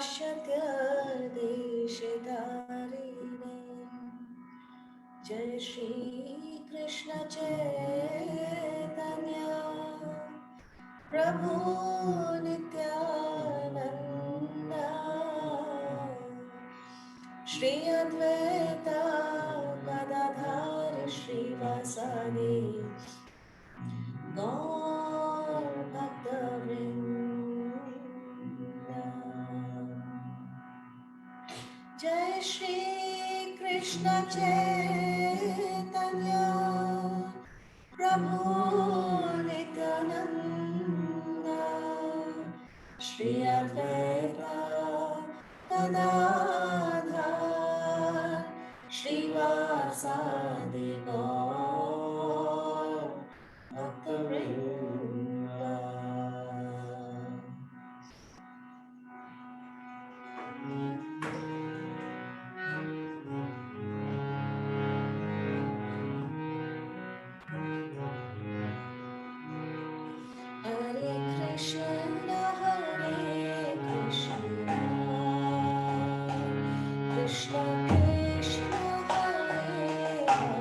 पाश्चात्य देशधारिणे जय श्री कृष्ण चैतन्य प्रभु नित्यानंद श्री अद्वैता गदाधर श्रीवासादि गौर भक्तवृंद जय श्री कृष्ण चैतन्य प्रभु नित्यानंद श्री अद्वैता गदाधर श्रीवासादि गौर भक्तवृंद Hare Krishna, Krishna Krishna, Hare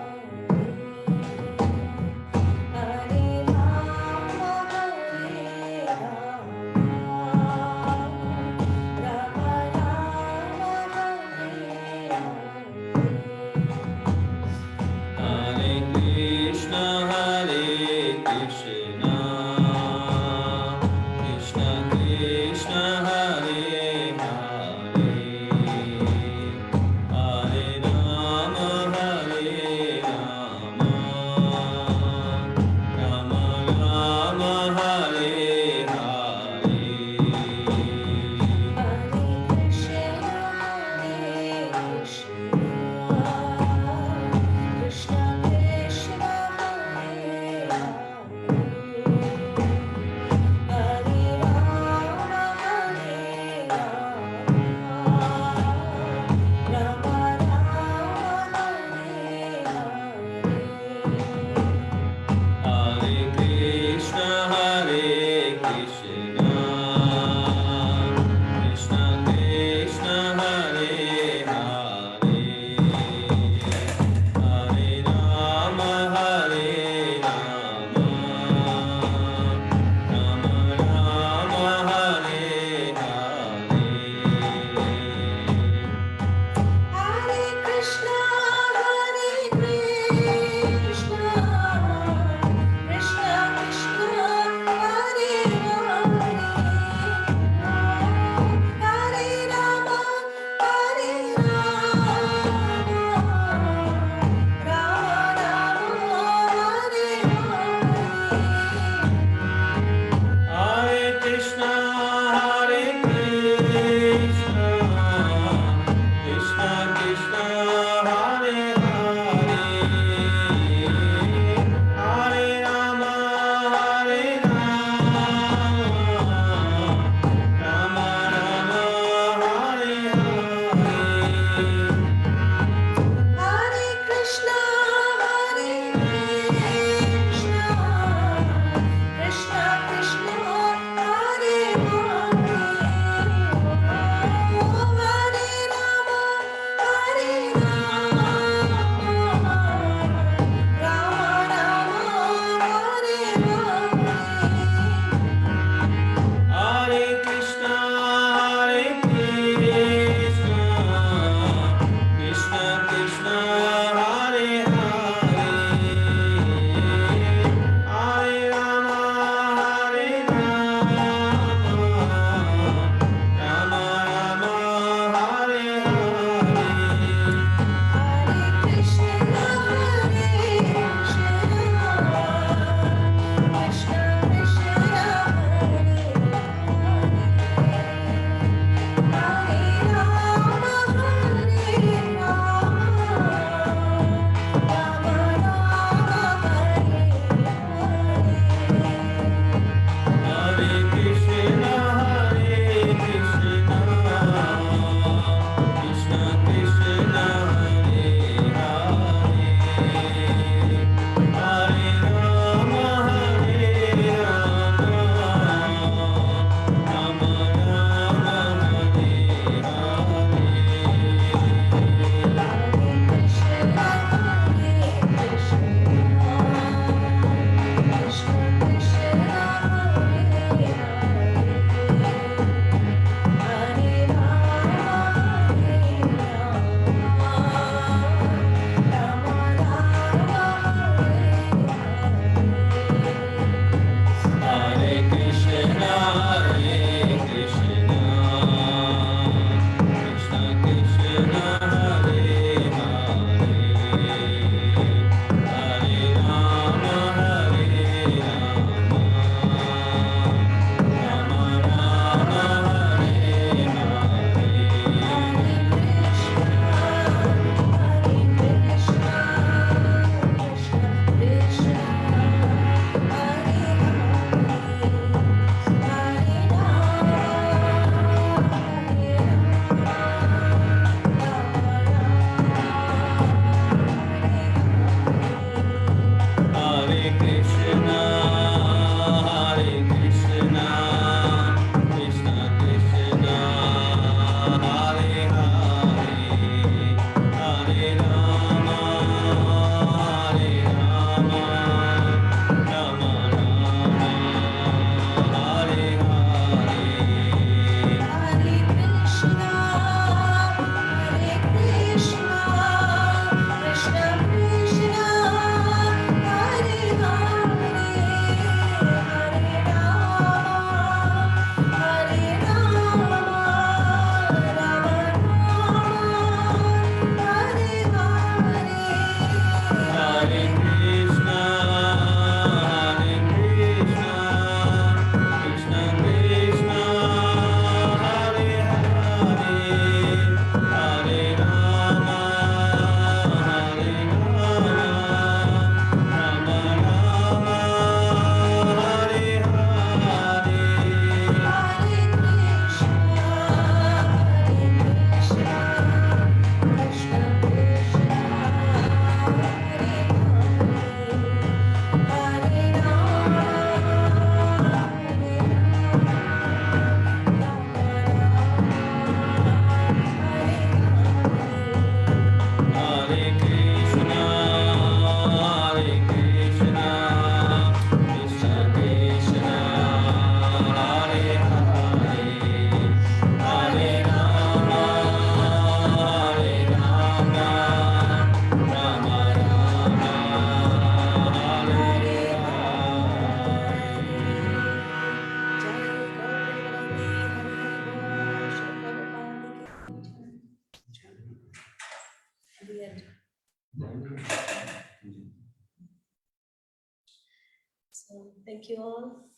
So thank you all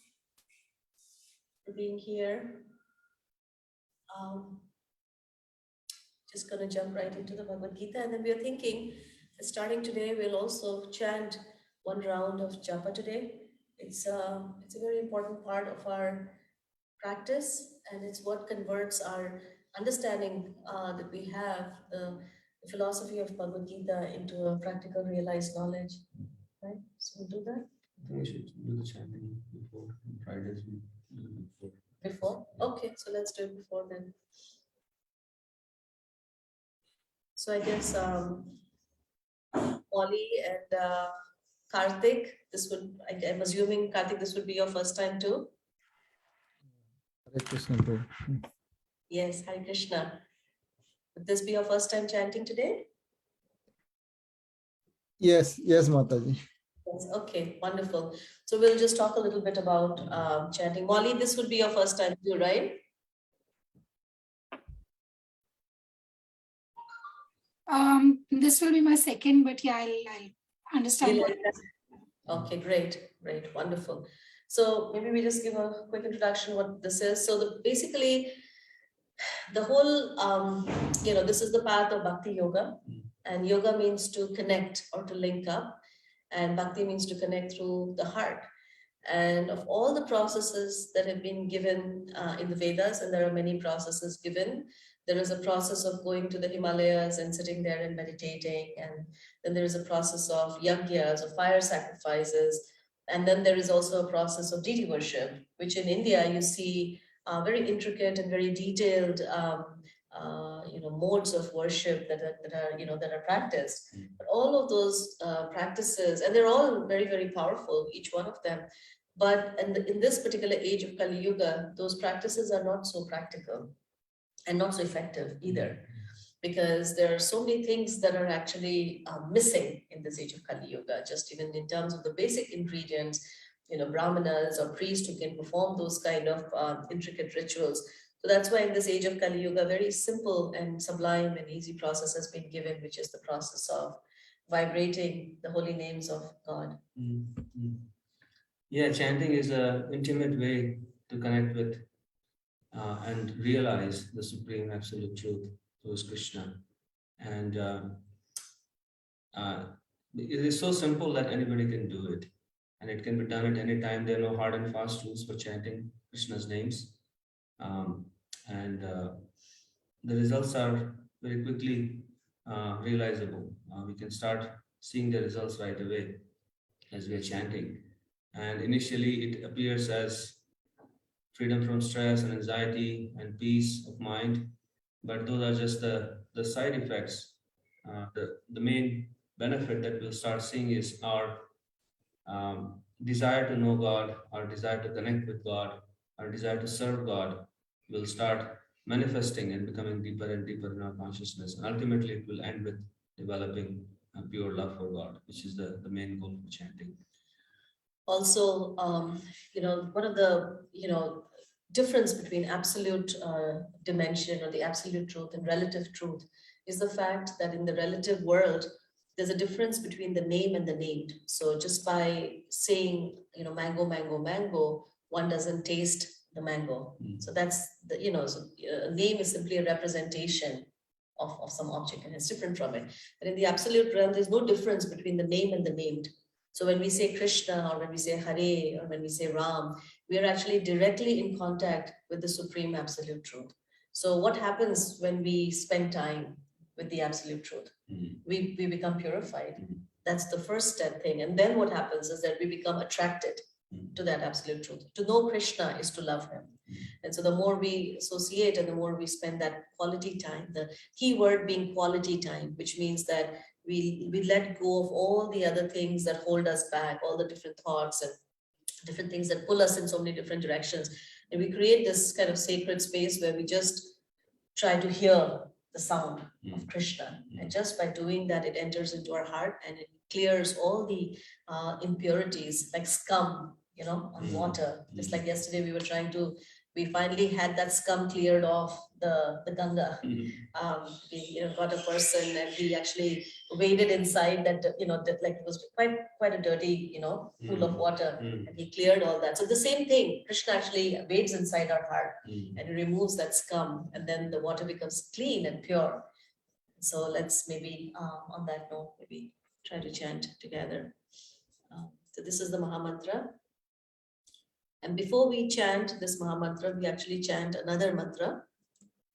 for being here. Just gonna jump right into the Bhagavad Gita, and then we are thinking that starting today we'll also chant one round of japa today. It's a very important part of our practice, and it's what converts our understanding that we have the philosophy of Bhagavad Gita into a practical realized knowledge. Right? So we'll do that. I think we should do the chanting before Fridays. We do it before. Before? Okay, so let's do it before then. So I guess Molly and Karthik, I'm assuming Karthik, this would be your first time too? Hare Krishna, Prabhu. Yes, Hare Krishna. Would this be your first time chanting today? Yes, Mataji. Yes, okay, wonderful. So we'll just talk a little bit about chanting. Molly, this would be your first time too, right? This will be my second, but yeah, I'll understand You what like that? Okay, great, wonderful. So maybe we just give a quick introduction what this is. So basically, the whole, this is the path of Bhakti Yoga, and yoga means to connect or to link up, and Bhakti means to connect through the heart. And of all the processes that have been given in the Vedas, and there are many processes given, there is a process of going to the Himalayas and sitting there and meditating, and then there is a process of yajnas, of fire sacrifices, and then there is also a process of deity worship, which in India you see very intricate and very detailed modes of worship that are practiced. But all of those practices, and they're all very, very powerful, each one of them. But in this particular age of Kali Yuga, those practices are not so practical and not so effective either, because there are so many things that are actually missing in this age of Kali Yuga, just even in terms of the basic ingredients, brahmanas or priests who can perform those kind of intricate rituals. So that's why in this age of Kali Yuga, very simple and sublime and easy process has been given, which is the process of vibrating the holy names of God. Yeah, chanting is an intimate way to connect with and realize the supreme absolute truth, who is Krishna. And it is so simple that anybody can do it. And it can be done at any time. There are no hard and fast rules for chanting Krishna's names. The results are very quickly realizable. We can start seeing the results right away as we are chanting. And initially it appears as freedom from stress and anxiety and peace of mind, but those are just the side effects. The main benefit that we'll start seeing is our desire to know God, our desire to connect with God, our desire to serve God will start manifesting and becoming deeper and deeper in our consciousness. And ultimately, it will end with developing a pure love for God, which is the main goal for chanting. Also, one of the, difference between absolute dimension or the absolute truth and relative truth is the fact that in the relative world, there's a difference between the name and the named. So just by saying, mango, mango, mango, one doesn't taste the mango. So that's a name is simply a representation of some object, and it's different from it. But in the absolute realm, there's no difference between the name and the named. So when we say Krishna, or when we say Hare, or when we say Ram, we are actually directly in contact with the supreme absolute truth. So what happens when we spend time with the absolute truth? We become purified. That's the first step thing. And then what happens is that we become attracted to that absolute truth. To know Krishna is to love him. And so the more we associate and the more we spend that quality time, the key word being quality time, which means that we let go of all the other things that hold us back, all the different thoughts and different things that pull us in so many different directions. And we create this kind of sacred space where we just try to hear the sound of Krishna. And just by doing that, it enters into our heart and it clears all the impurities like scum, on water. Just like yesterday we were trying to, we finally had that scum cleared off the Ganga. We got a person, and we actually waded inside that, like it was quite a dirty, pool of water, and he cleared all that. So the same thing, Krishna actually wades inside our heart and he removes that scum, and then the water becomes clean and pure. So let's maybe on that note, maybe try to chant together. So this is the Maha Mantra. And before we chant this Maha Mantra, we actually chant another mantra,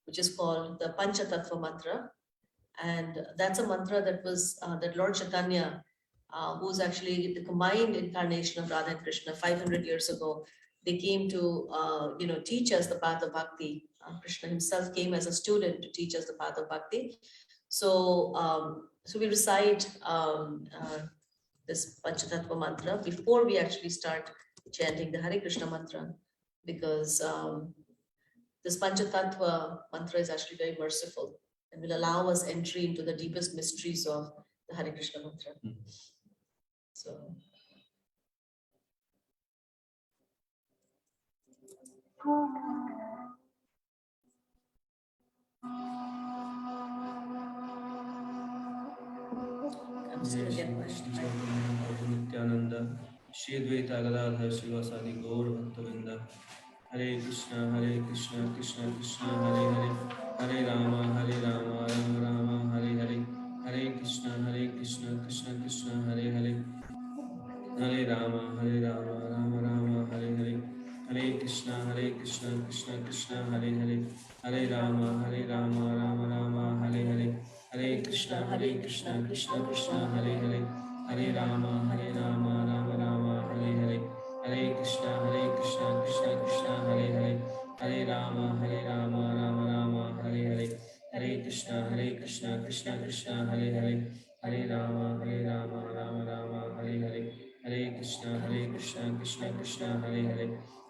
which is called the Panchatattva mantra. And that's a mantra that was that Lord Chaitanya, who's actually the combined incarnation of Radha and Krishna 500 years ago, they came to teach us the path of bhakti. Krishna himself came as a student to teach us the path of bhakti. So we recite this Panchatattva mantra before we actually start chanting the Hare Krishna mantra, because this Panchatattva mantra is actually very merciful and will allow us entry into the deepest mysteries of the Hare Krishna mantra. So. I'm just going to get my Nityananda, Shri Advaita Gadadhar Srivasadi Gaur Bhaktavinda, Hare Krishna, Krishna Krishna, Hare Hare, Hare Rama, Rama Rama, Hare Hare, Hare Krishna, Krishna Krishna, Hare Hare, Hare Rama, Rama Rama, Hare Hare, Hare Krishna, Krishna Krishna, Hare Hare, Hare Rama, Rama Rama, Hare Hare, Hare Krishna, Krishna Krishna, Hare Hare, Hare Rama, Rama Rama, Hare Hare, Hare Krishna, Krishna Krishna, Hare Hare, Hare Rama, Rama Rama, Hare Hare, Hare Krishna, Krishna Krishna, Hare Hare, Hare Rama, Rama Rama, Hare Hare, Hare Krishna, Krishna Krishna, Hare Hare, Hare Rama, Rama Rama, Hare Hare, Hare Krishna, Krishna Krishna, Hare Hare, Hare Rama, Rama Rama, Hare Hare, Hare Krishna, Krishna Krishna, Hare Hare,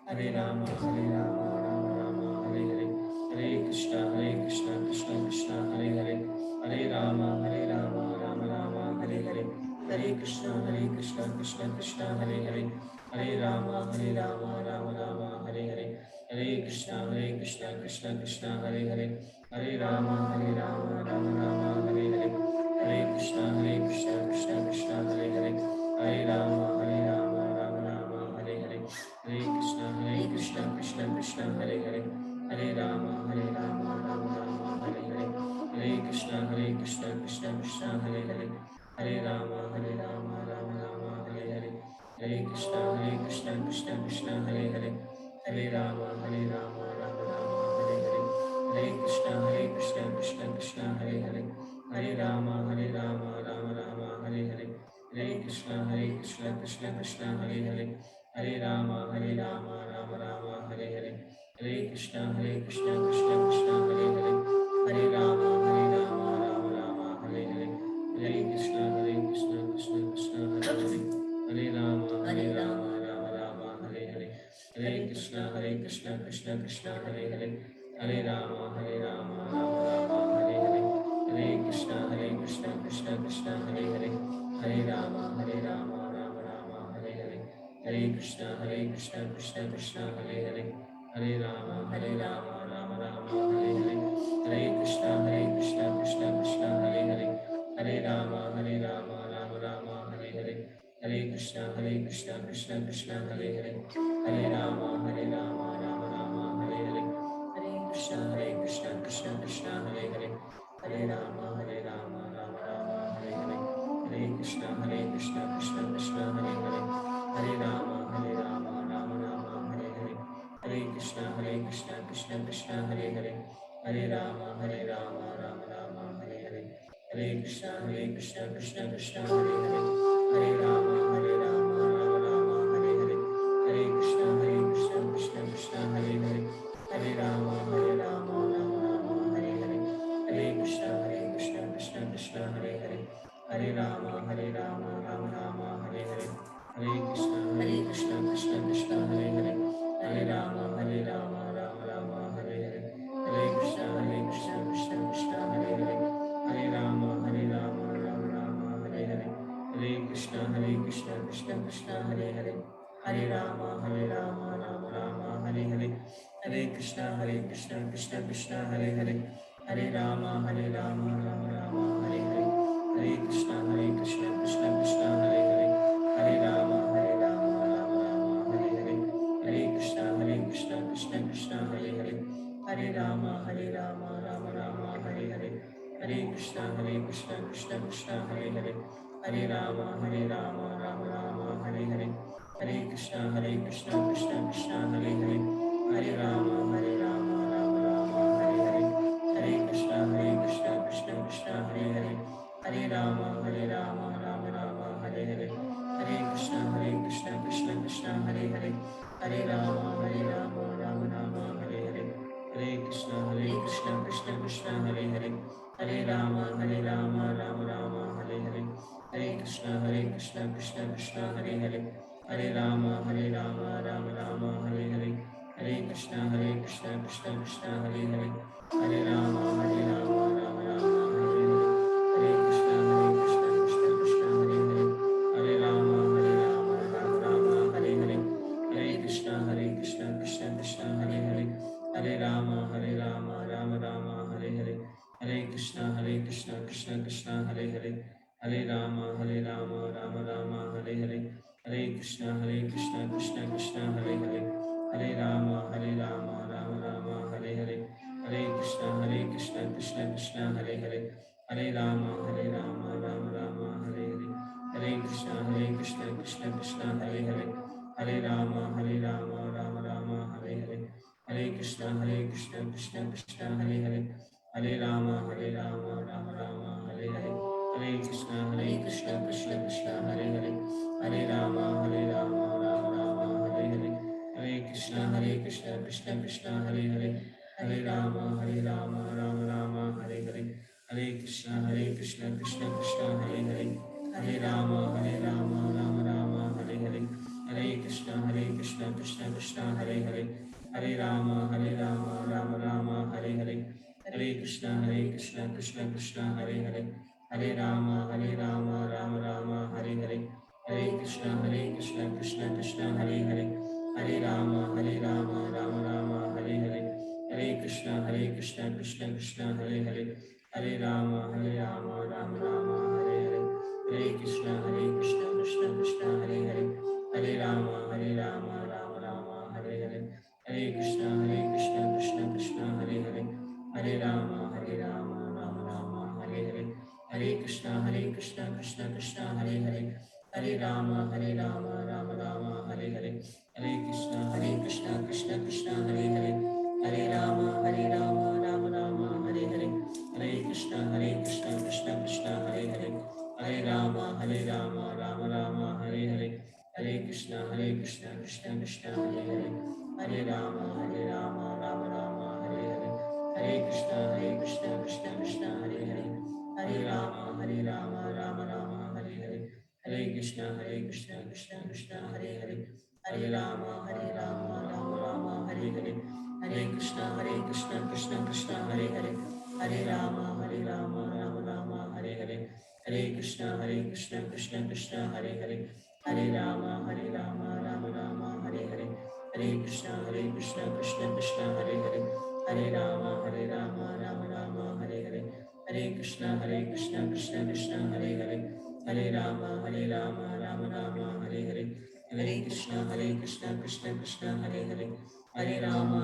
Hare Rama, Rama Rama, Hare Hare, Hare Krishna, Krishna Krishna, Hare Hare, Hare Rama, Rama Rama, Hare Hare, Hare Krishna, Krishna Krishna, Hare Hare, Hare Rama, Rama Rama, Hare Hare, Hare Krishna, Krishna Krishna, Hare Hare, Hare Rama, Rama Rama, Hare Hare, Hare Krishna, Krishna Krishna, Hare Hare, Hare Rama, Rama Rama, Hare Hare, Hare Krishna, Krishna Krishna, Hare Hare, Hare Rama, Rama Rama, Hare Hare, Hare Krishna, Krishna Hare Hare, Hare Rama, Rama Rama, Hare Hare, Hare Krishna, Krishna Krishna, Hare Hare, Hare Rama, Rama Rama, Hare Hare, Hare Krishna, Krishna Krishna, Hare Hare, Hare Rama, Rama Rama, Hare Hare, Hare Krishna, Krishna Krishna, Hare Hare, Hare Rama, Rama Rama, Hare Hare, Hare Krishna, Krishna Krishna, Hare Hare, Hare Rama, Rama Rama, Hare Hare, Hare Krishna, Krishna Krishna, Hare Hare, Hare Rama, Rama Rama, Hare Hare, Hare Krishna, Krishna Krishna, Hare Hare, Hare Rama, Rama Rama, Hare Hare, Hare Krishna, Krishna Krishna, Hare Hare, Hare Rama, Rama Rama, Hare Hare, Hare Krishna, Krishna Krishna, Hare Hare, Hare Rama, Rama Rama, Hare Hare, Hare Krishna, Krishna Hare Hare, Hare Rama, Rama Rama, Hare Hare, Hare Krishna, Krishna Krishna, Hare Hare, Hare Rama, Rama Rama, Hare Hare, Hare Krishna, Krishna Krishna, Hare Hare, Hare Rama, Rama Rama, Hare Hare, Hare Krishna, Krishna Krishna, Hare Hare, Hare Rama, Rama Rama, Hare Hare, Hare Krishna, Krishna Krishna, Hare Hare, Hare Rama, Rama Rama, Hare Hare, Hare Krishna, Krishna Krishna, Hare Hare, Hare Rama, Rama Rama, Hare Hare, Hare Krishna, Krishna Krishna, Hare Hare, Hare Rama, Rama Rama, Hare Hare, Hare Krishna, Krishna Krishna, Hare Hare, Hare Rama, Rama Rama, Hare Hare, Hare Krishna, Krishna Krishna Krishna Krishna Hare Hare Hare Rama Rama Rama Hare Hare Hare Krishna Krishna Krishna Hare Hare Hare Rama Rama Rama Hare Hare Hare Krishna Krishna Krishna Hare Hare Hare Rama Rama Rama Hare Hare Hare Krishna Krishna Krishna Hare Hare Hare Rama Rama Rama Hare Hare Hare Krishna Krishna Krishna Hare Hare Hare Rama Rama Rama Hare Hare Hare Krishna Krishna Krishna Hare Hare Hare Rama Rama Rama Hare Hare Hare Krishna Krishna Krishna Hare Hare Hare Rama Rama Rama Hare Hare Hare Krishna Krishna Krishna Hare Hare Hare Rama Rama Rama Hare Hare Hare Krishna Krishna Krishna Hare Hare Hare Rama Rama Rama Hare Hare Hare Krishna Krishna Krishna Hare Hare Hare Rama Rama Rama Hare Hare Hare Krishna Krishna Krishna Hare Hare Hare Rama Rama Rama Hare Hare Hare Krishna Krishna Krishna Hare Hare Hare Rama Rama Rama Hare Hare Hare Krishna Krishna Krishna Hare Hare Hare Rama Rama Rama Hare Hare Hare Krishna Krishna Krishna Hare Hare Hare Rama Rama Rama Hare Hare Hare Krishna Krishna Krishna Hare Hare Hare Rama Rama Rama Hare Hare Hare Krishna Krishna Krishna Hare Hare Hare Rama Rama Rama Hare Hare Hare Krishna Krishna Krishna Hare Hare Hare Rama Rama Rama Hare Hare Hare Krishna Krishna Krishna Hare Hare Hare Rama Rama Rama Hare Hare Hare Krishna Krishna Krishna Hare Hare Hare Rama Rama Rama Hare Hare Hare Krishna Krishna Krishna Hare Hare Hare Rama Rama Rama Hare Hare Hare Krishna Krishna Krishna Hare Hare Hare Rama Rama Rama Hare Hare Hare Krishna Krishna Krishna Hare Hare Hare Rama Rama Rama Hare Hare Hare Krishna Krishna Krishna Hare Hare Hare Rama Rama Rama Hare Hare Hare Krishna Krishna Krishna Hare Hare Hare Rama Rama Rama Hare Hare Hare Krishna Krishna Krishna Hare Hare Hare Rama Rama Rama Hare Hare Hare Krishna Krishna Krishna Hare Hare Hare Rama Rama Rama Hare Hare Hare Krishna Krishna Krishna Hare Hare Hare Rama Rama Rama Hare Hare Hare Krishna Krishna Krishna Hare Hare Hare Rama Rama Rama Hare Hare Hare Krishna Krishna Krishna Hare Hare Hare Rama Rama Rama Hare Hare Hare Krishna Krishna Krishna Hare Hare Hare Rama Rama Rama Hare Hare Hare Krishna Krishna Krishna Hare Hare Hare Rama Rama Rama Hare Hare Hare Krishna Krishna Krishna Hare Hare Hare Rama Rama Rama Hare Hare Hare Krishna Krishna Krishna Hare Hare Hare Rama Rama Rama Hare Hare Hare Krishna Krishna Krishna Hare Hare Hare Rama Rama Rama Hare Hare Hare Krishna Krishna Krishna Hare Hare Hare Rama Rama Rama Hare Hare Hare Krishna Krishna Krishna Hare Hare Hare Rama Rama Rama Hare Hare Hare Krishna Krishna Krishna Hare Hare Hare Rama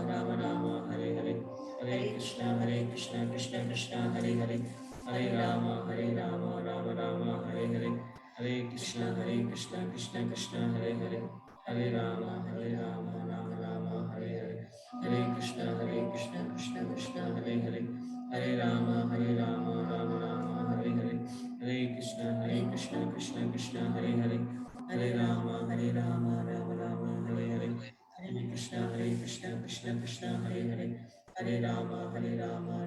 Rama Rama Hare Hare Hare Krishna Krishna Krishna Hare Hare Hare Rama Rama Rama Hare Hare Hare Krishna Krishna Krishna Hare Hare Hare Rama Rama Rama Hare Hare Hare Krishna Krishna Krishna Hare Hare Hare Rama Rama Rama Hare Hare Hare Krishna Krishna Krishna Hare Hare Hare Rama Rama Rama Hare Hare Hare Krishna Krishna Krishna Hare Hare Hare Rama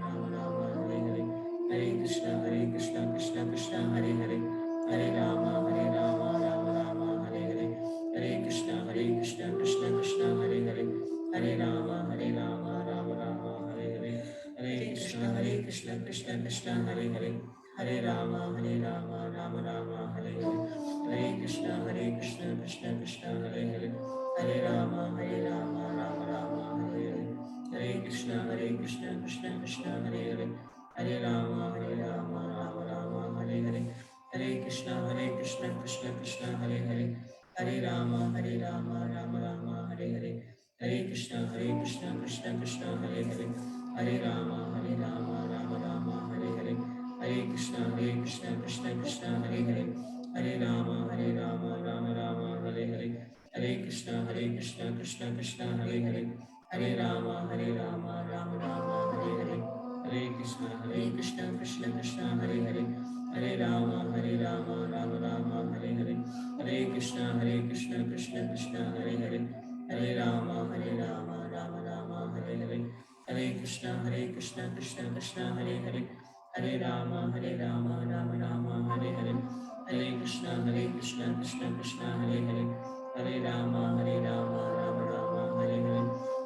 Rama Rama Hare Hare Hare Krishna Krishna Krishna Hare Hare Hare Rama Rama Rama Hare Hare Hare Krishna Krishna Krishna Hare Hare Hare Rama Rama Rama Hare Hare Hare Krishna Krishna Krishna Hare Hare Hare Rama Rama Rama Hare Hare Hare Krishna Krishna Krishna Hare Hare Hare Rama Rama Rama Hare Hare Krishna Krishna Krishna Hare Hare, Hare Rama Rama Rama Hare Hare, Hare Krishna Krishna Krishna Hare Hare, Hare Rama Rama Hare Hare, Hare Krishna Krishna Krishna Hare Hare, Hare Rama Rama Hare Hare, Hare Krishna Krishna Krishna Hare Hare, Hare Rama Rama Hare Hare, Hare Krishna Krishna Krishna Hare Hare, Hare Rama Rama Hare Hare, Hare Krishna Krishna Krishna Hare Hare, Hare Rama Rama Hare Hare, Hare Krishna Krishna Krishna Hare Hare, Hare Rama Rama Hare Hare, Hare Krishna Krishna Krishna Hare Hare, Hare Rama Rama Hare Hare, Hare Krishna Krishna Krishna Hare Hare, Hare Rama Rama Hare Hare, Hare Krishna Krishna Krishna Hare Hare, Hare Rama Rama Hare Hare, Hare Krishna Krishna Krishna Hare Hare, Hare Rama Rama Hare Hare,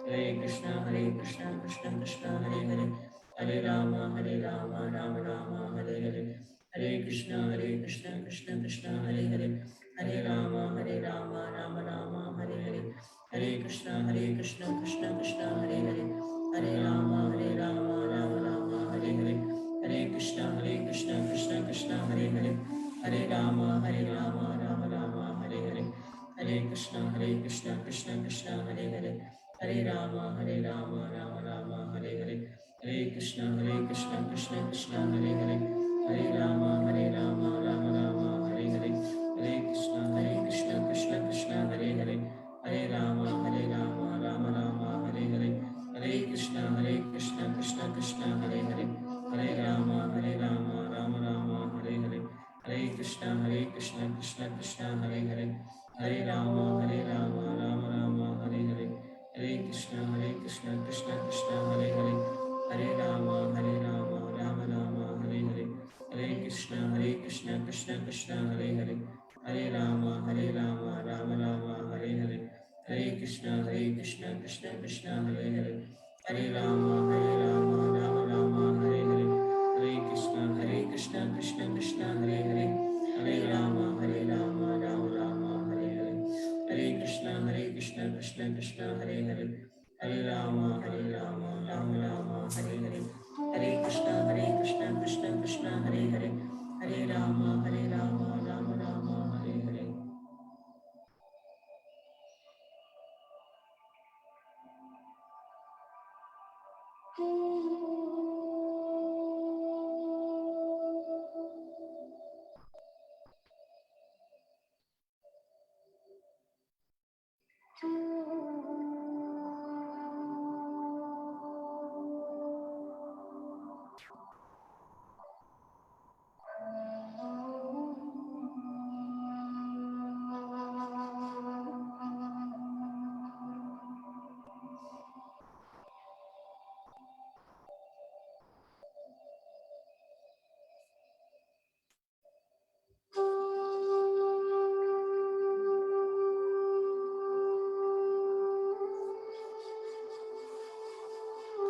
Hare Krishna Krishna Krishna Hare Hare, Hare Rama Rama Hare Hare, Hare Krishna Krishna Krishna Hare Hare, Hare Rama Rama Hare Hare, Hare Krishna Krishna Krishna Hare Hare, Hare Rama Rama Hare Hare, Hare Krishna Krishna Krishna Hare Hare, Hare Rama Rama Hare Hare, Hare Krishna Krishna Krishna Hare Hare, Hare Rama Rama Hare Hare, Hare Krishna Krishna Krishna Hare Hare, Hare Rama Rama Hare Hare, Hare Krishna Krishna Krishna Hare Hare, Hare Rama Rama Hare Hare, Hare Krishna Krishna Krishna Hare Hare, Hare Rama Rama Hare Hare, Hare Krishna Krishna Krishna Hare Hare, Hare Rama Rama Hare Hare, Hare Krishna Krishna Krishna Hare Hare, Hare Rama Rama Hare Hare, Hare Krishna Krishna Krishna Hare Hare, Hare Rama Rama Hare Hare, Hare Krishna Krishna Krishna Hare Hare, Hare Rama Rama Hare Hare, Hare Krishna Krishna Krishna Hare Hare, Hare Rama Rama Hare Hare.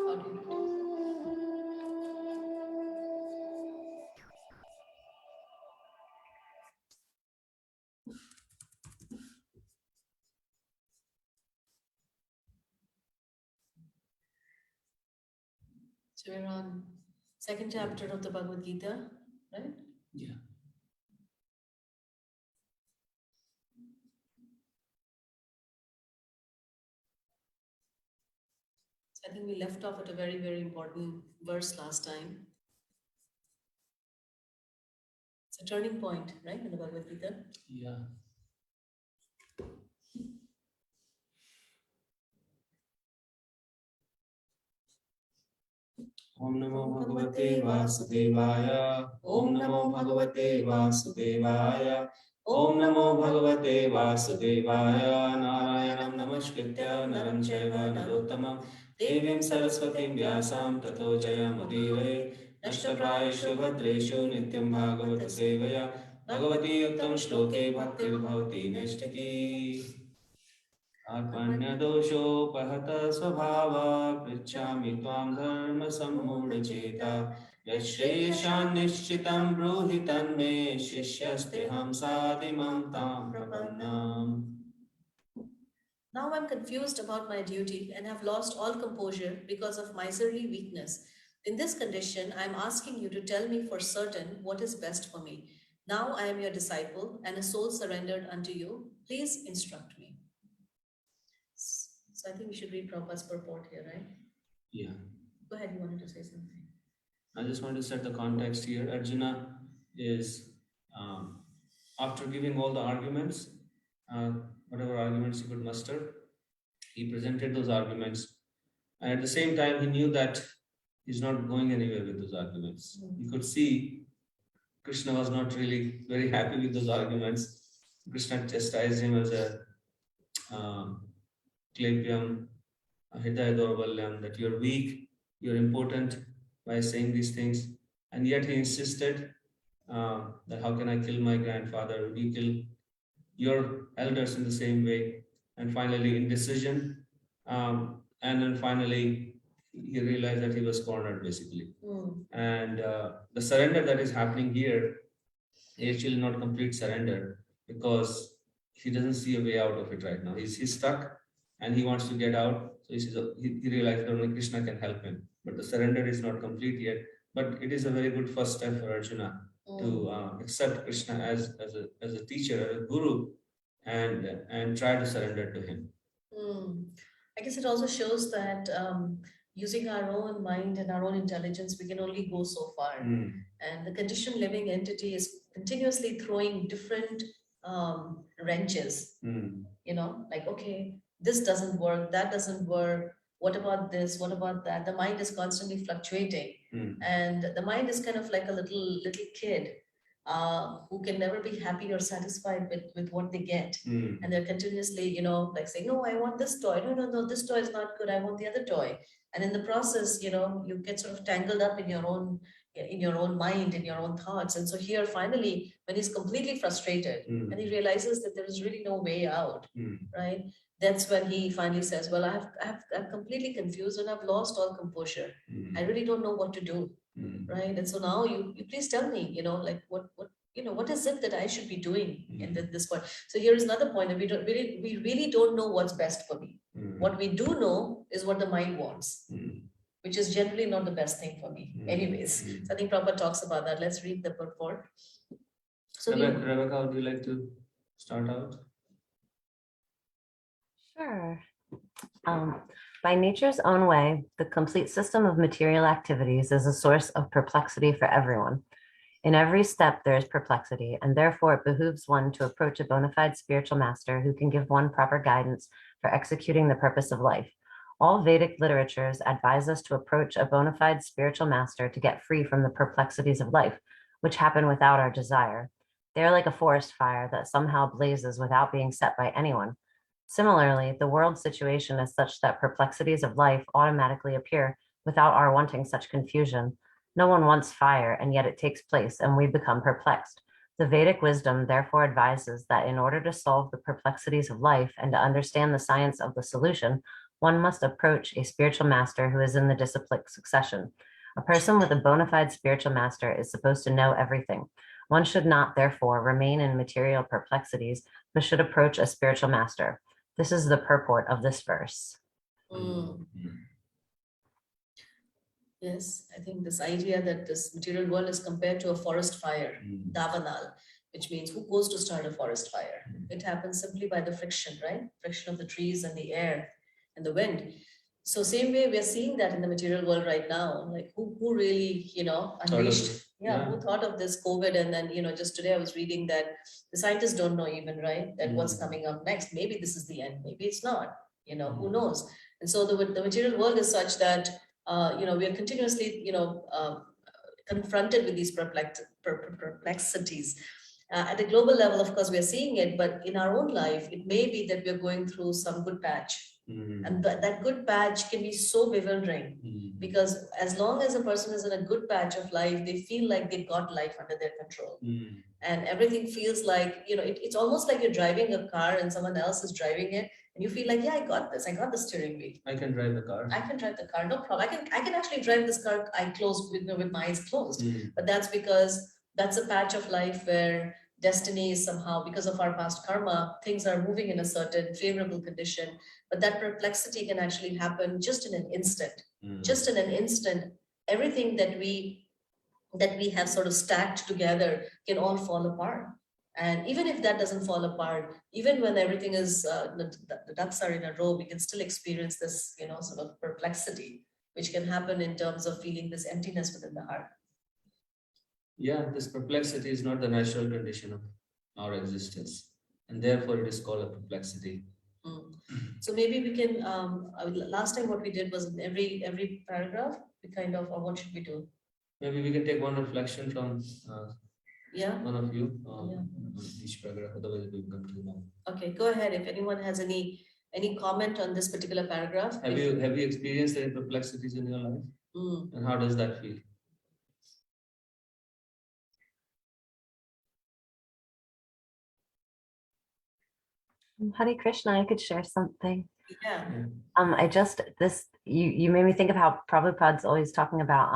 How do you do it? So we're on second chapter of the Bhagavad Gita, right? Yeah. So I think we left off at a very, very important verse last time. It's a turning point, right, in the Bhagavad Gita. Yeah. Om Namo Bhagavate Vasudevaya. Om Namo Bhagavate Vasudevaya. Om Namo Bhagavate Vasudevaya. Narayanam Namaskritya Naram Chaiva Narottamam Devim Saraswatim Vyasam Tato Jayamudire Nashtaprayeshu Bhadreshu Nityam Bhagavata Sevaya Bhagavati Uttam Shloke Bhaktir Bhavati Neshtaki Atmanyadoshopahatah svabhava pritchami tvam dharma sammudacheta yashreyashan nishchitam bruhi tanme shishyasteham sadimam tam prapannam. Now I'm confused about my duty and have lost all composure because of miserly weakness. In this condition, I am asking you to tell me for certain what is best for me. Now I am your disciple and a soul surrendered unto you. Please instruct me. So I think we should read Prabhupada's purport here, right? Yeah. Go ahead, you wanted to say something. I just want to set the context here. Arjuna is, after giving all the arguments, whatever arguments he could muster, he presented those arguments. And at the same time, he knew that he's not going anywhere with those arguments. He could see Krishna was not really very happy with those arguments. Krishna chastised him as a Klepyam, Hidaya Dorvalyam, that you're weak, you're impotent by saying these things. And yet he insisted that how can I kill my grandfather? You kill your elders in the same way. And finally, indecision. And then finally, he realized that he was cornered basically. And the surrender that is happening here is actually not complete surrender because he doesn't see a way out of it right now. He's stuck and he wants to get out. So he realized that only Krishna can help him. But the surrender is not complete yet. But it is a very good first step for Arjuna to accept Krishna as a teacher, as a guru, and try to surrender to him. I guess it also shows that using our own mind and our own intelligence, we can only go so far. And the conditioned living entity is continuously throwing different wrenches. You know, like, okay, this doesn't work, that doesn't work. What about this? What about that? The mind is constantly fluctuating. And the mind is kind of like a little kid who can never be happy or satisfied with what they get. And they're continuously, you know, like saying, no, I want this toy. No, this toy is not good. I want the other toy. And in the process, you know, you get sort of tangled up in your own mind, in your own thoughts. And so here, finally, when he's completely frustrated and he realizes that there is really no way out, right? That's when he finally says, well, I'm completely confused and I've lost all composure. I really don't know what to do. Right. And so now you please tell me, you know, like what is it that I should be doing in this point? So here is another point that we really don't know what's best for me. What we do know is what the mind wants, which is generally not the best thing for me. Anyways, so I think Prabhupada talks about that. Let's read the purport. So Rebecca, would you like to start out? Sure. By nature's own way, the complete system of material activities is a source of perplexity for everyone. In every step, there is perplexity, and therefore it behooves one to approach a bona fide spiritual master who can give one proper guidance for executing the purpose of life. All Vedic literatures advise us to approach a bona fide spiritual master to get free from the perplexities of life, which happen without our desire. They are like a forest fire that somehow blazes without being set by anyone. Similarly, the world situation is such that perplexities of life automatically appear without our wanting such confusion. No one wants fire, and yet it takes place, and we become perplexed. The Vedic wisdom therefore advises that in order to solve the perplexities of life and to understand the science of the solution, one must approach a spiritual master who is in the disciplic succession. A person with a bona fide spiritual master is supposed to know everything. One should not, therefore, remain in material perplexities, but should approach a spiritual master. This is the purport of this verse. Yes, I think this idea that this material world is compared to a forest fire, Davanal, which means who goes to start a forest fire? It happens simply by the friction, right? Friction of the trees and the air and the wind. So same way we're seeing that in the material world right now, like who really, you know, unleashed, who thought of this COVID? And then, you know, just today I was reading that the scientists don't know even, right, that what's coming up next. Maybe this is the end, maybe it's not, you know, who knows? And so the material world is such that, you know, we are continuously, you know, confronted with these perplexities. At a global level, of course, we are seeing it, but in our own life, it may be that we're going through some good patch. And that good patch can be so bewildering because as long as a person is in a good patch of life, they feel like they've got life under their control. And everything feels like, you know, it's almost like you're driving a car and someone else is driving it. And you feel like, yeah, I got this. I got the steering wheel. I can drive the car. I can drive the car, no problem. I can actually drive this car with my eyes closed. But that's because that's a patch of life where destiny is somehow, because of our past karma, things are moving in a certain favorable condition, but that perplexity can actually happen just in an instant. Just in an instant, everything that we have sort of stacked together can all fall apart. And even if that doesn't fall apart, even when everything is, the ducks are in a row, we can still experience this, sort of perplexity, which can happen in terms of feeling this emptiness within the heart. Yeah, this perplexity is not the natural condition of our existence, and therefore it is called a perplexity. So maybe we can, last time what we did was in every paragraph, we kind of, or what should we do? Maybe we can take one reflection from Yeah. one of you Yeah. on each paragraph, otherwise we will come too long. Okay, go ahead. If anyone has any comment on this particular paragraph. Have you experienced any perplexities in your life? And how does that feel? Hare Krishna, I could share something. Yeah. You made me think of how Prabhupada's always talking about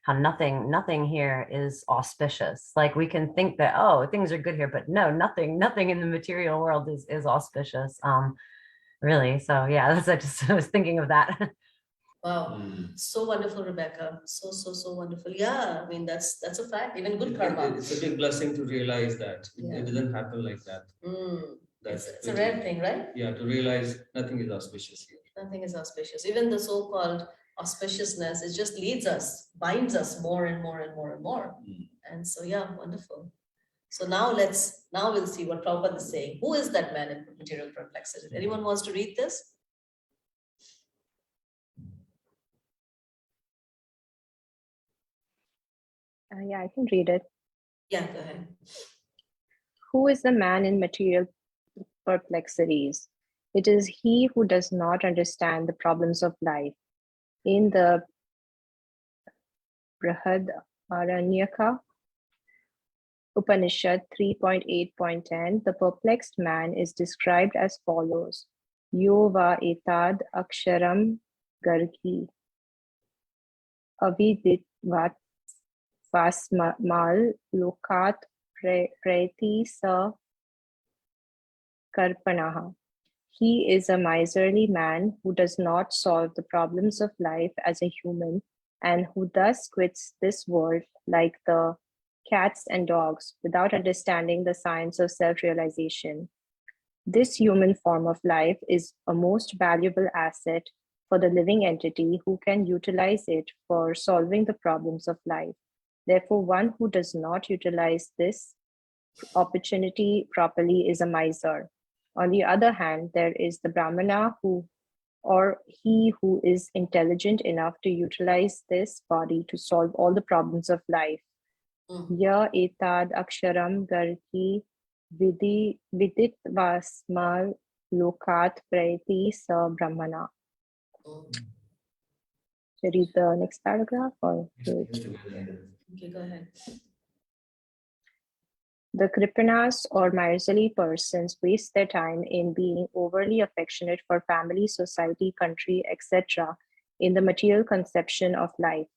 how nothing here is auspicious. Like we can think that, oh, things are good here, but no, nothing in the material world is auspicious. Really. So yeah, I was thinking of that. Wow. So wonderful, Rebecca. So wonderful. Yeah, I mean that's a fact. Even good karma. It's a big blessing to realize that it doesn't happen like that. It's a rare thing, right? Yeah, to realize nothing is auspicious here. Nothing is auspicious. Even the so-called auspiciousness, it just leads us, binds us more and more and more and more. And so, yeah, wonderful. So now we'll see what Prabhupada is saying. Who is that man in material perplexity? Anyone wants to read this? Yeah, I can read it. Yeah, go ahead. Who is the man in material perplexities? It is he who does not understand the problems of life. In the Brihadaranyaka Upanishad 3.8.10, the perplexed man is described as follows. Yo va etad aksharam gargi aviditvat vasmal lokat preti sa karpanaha. He is a miserly man who does not solve the problems of life as a human and who thus quits this world like the cats and dogs without understanding the science of self-realization. This human form of life is a most valuable asset for the living entity who can utilize it for solving the problems of life. Therefore, one who does not utilize this opportunity properly is a miser. On the other hand, there is the Brahmana he who is intelligent enough to utilize this body to solve all the problems of life. Ya etad aksharam garki vidit vasmal lokat preti sa brahmana. Should I read the next paragraph or? Okay, go ahead. The Kripanas or miserly persons waste their time in being overly affectionate for family, society, country, etc. in the material conception of life.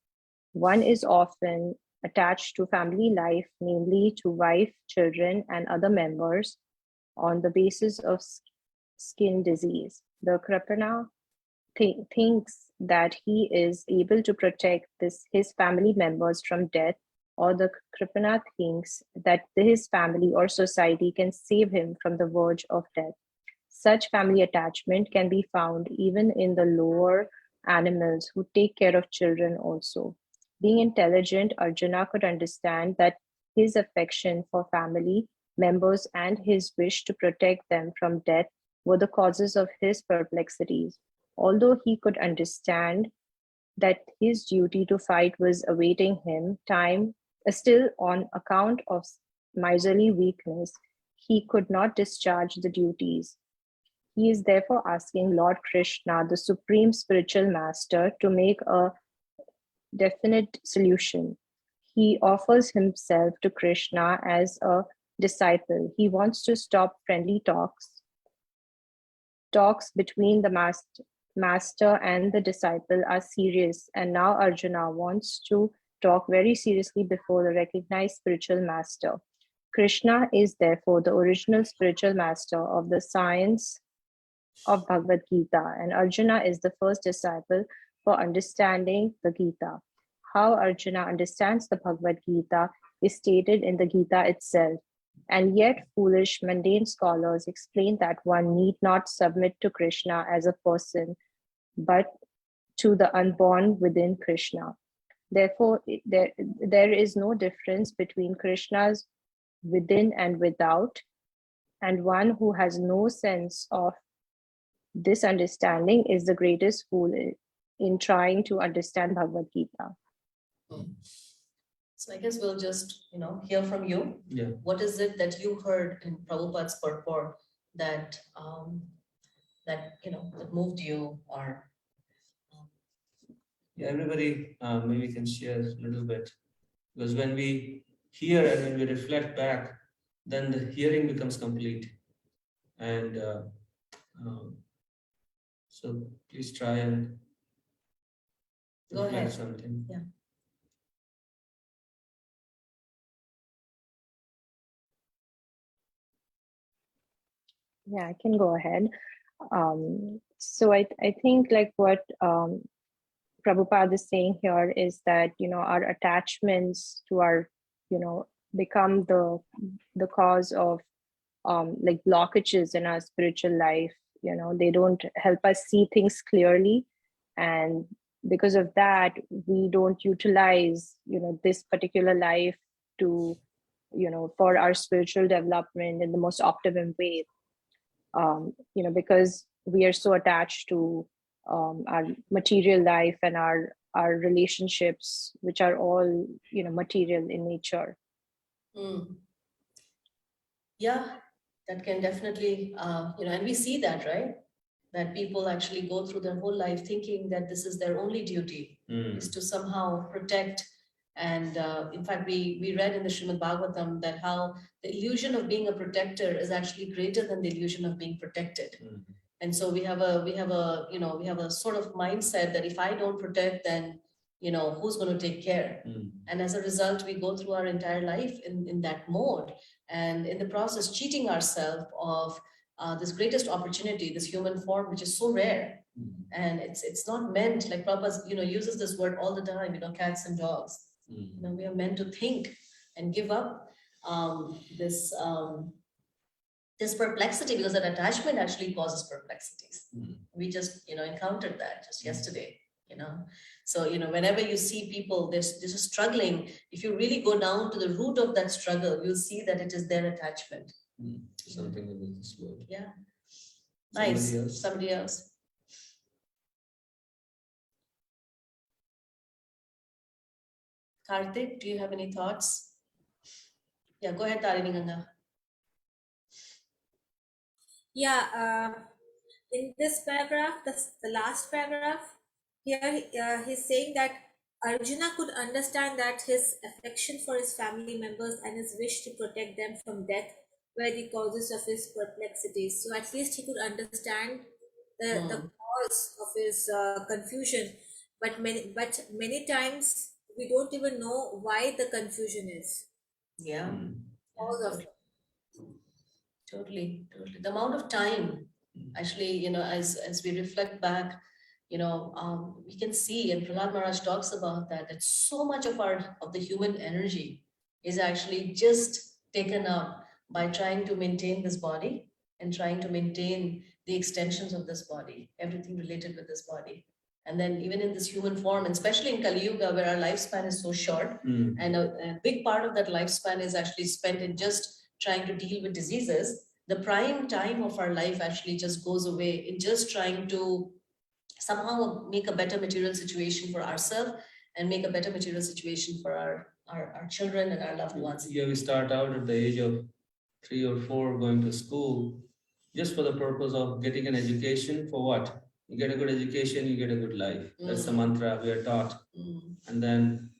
One is often attached to family life, namely to wife, children, and other members on the basis of skin disease. The Kripana thinks that he is able to protect his family members from death, or the Kripana thinks that his family or society can save him from the verge of death. Such family attachment can be found even in the lower animals who take care of children also. Being intelligent, Arjuna could understand that his affection for family members and his wish to protect them from death were the causes of his perplexities. Although he could understand that his duty to fight was awaiting him, still on account of miserly weakness, he could not discharge the duties. He is therefore asking Lord Krishna, the Supreme Spiritual Master, to make a definite solution. He offers himself to Krishna as a disciple. He wants to stop friendly talks between the master and the disciple are serious, and now Arjuna wants to talk very seriously before the recognized spiritual master. Krishna is therefore the original spiritual master of the science of Bhagavad Gita, and Arjuna is the first disciple for understanding the Gita. How Arjuna understands the Bhagavad Gita is stated in the Gita itself, and yet foolish mundane scholars explain that one need not submit to Krishna as a person, but to the unborn within Krishna. Therefore, there is no difference between Krishna's within and without, and one who has no sense of this understanding is the greatest fool in trying to understand Bhagavad Gita. So I guess we'll just, hear from you. Yeah. What is it that you heard in Prabhupada's purport that, that moved you, or? Yeah, everybody maybe can share a little bit, because when we hear and when we reflect back, then the hearing becomes complete. And so please try and Go reflect ahead. something. Yeah. Yeah, I can go ahead. So I think like what Prabhupada is saying here is that, our attachments to our, become the cause of like blockages in our spiritual life. They don't help us see things clearly. And because of that, we don't utilize, this particular life to, for our spiritual development in the most optimum way. Because we are so attached to our material life and our relationships, which are all, material in nature. Yeah, that can definitely, and we see that, right? That people actually go through their whole life thinking that this is their only duty, is to somehow protect. And in fact, we read in the Srimad Bhagavatam that how the illusion of being a protector is actually greater than the illusion of being protected. And so we have a sort of mindset that if I don't protect, then who's going to take care? And as a result, we go through our entire life in that mode, and in the process cheating ourselves of this greatest opportunity, this human form, which is so rare. And it's not meant, like Prabhupada uses this word all the time, cats and dogs. We are meant to think and give up this perplexity, because that attachment actually causes perplexities. We just encountered that just yesterday. So whenever you see people there's struggling, if you really go down to the root of that struggle, you'll see that it is their attachment. Something in this word. Yeah. Nice. Somebody else. Karthik, do you have any thoughts? Yeah, go ahead, Tarini Ganga. Yeah, in this paragraph, the last paragraph, here he's saying that Arjuna could understand that his affection for his family members and his wish to protect them from death were the causes of his perplexities. So at least he could understand the cause of his confusion. But many times we don't even know why the confusion is. Yeah. Cause of Totally. The amount of time, actually, as we reflect back, we can see, and Prahlad Maharaj talks about that so much of the human energy is actually just taken up by trying to maintain this body and trying to maintain the extensions of this body, everything related with this body. And then even in this human form, and especially in Kali Yuga, where our lifespan is so short, and a big part of that lifespan is actually spent in just trying to deal with diseases, the prime time of our life actually just goes away in just trying to somehow make a better material situation for ourselves and make a better material situation for our children and our loved ones. Yeah, we start out at the age of 3 or 4 going to school just for the purpose of getting an education. For what? You get a good education, you get a good life. That's the mantra we are taught. And then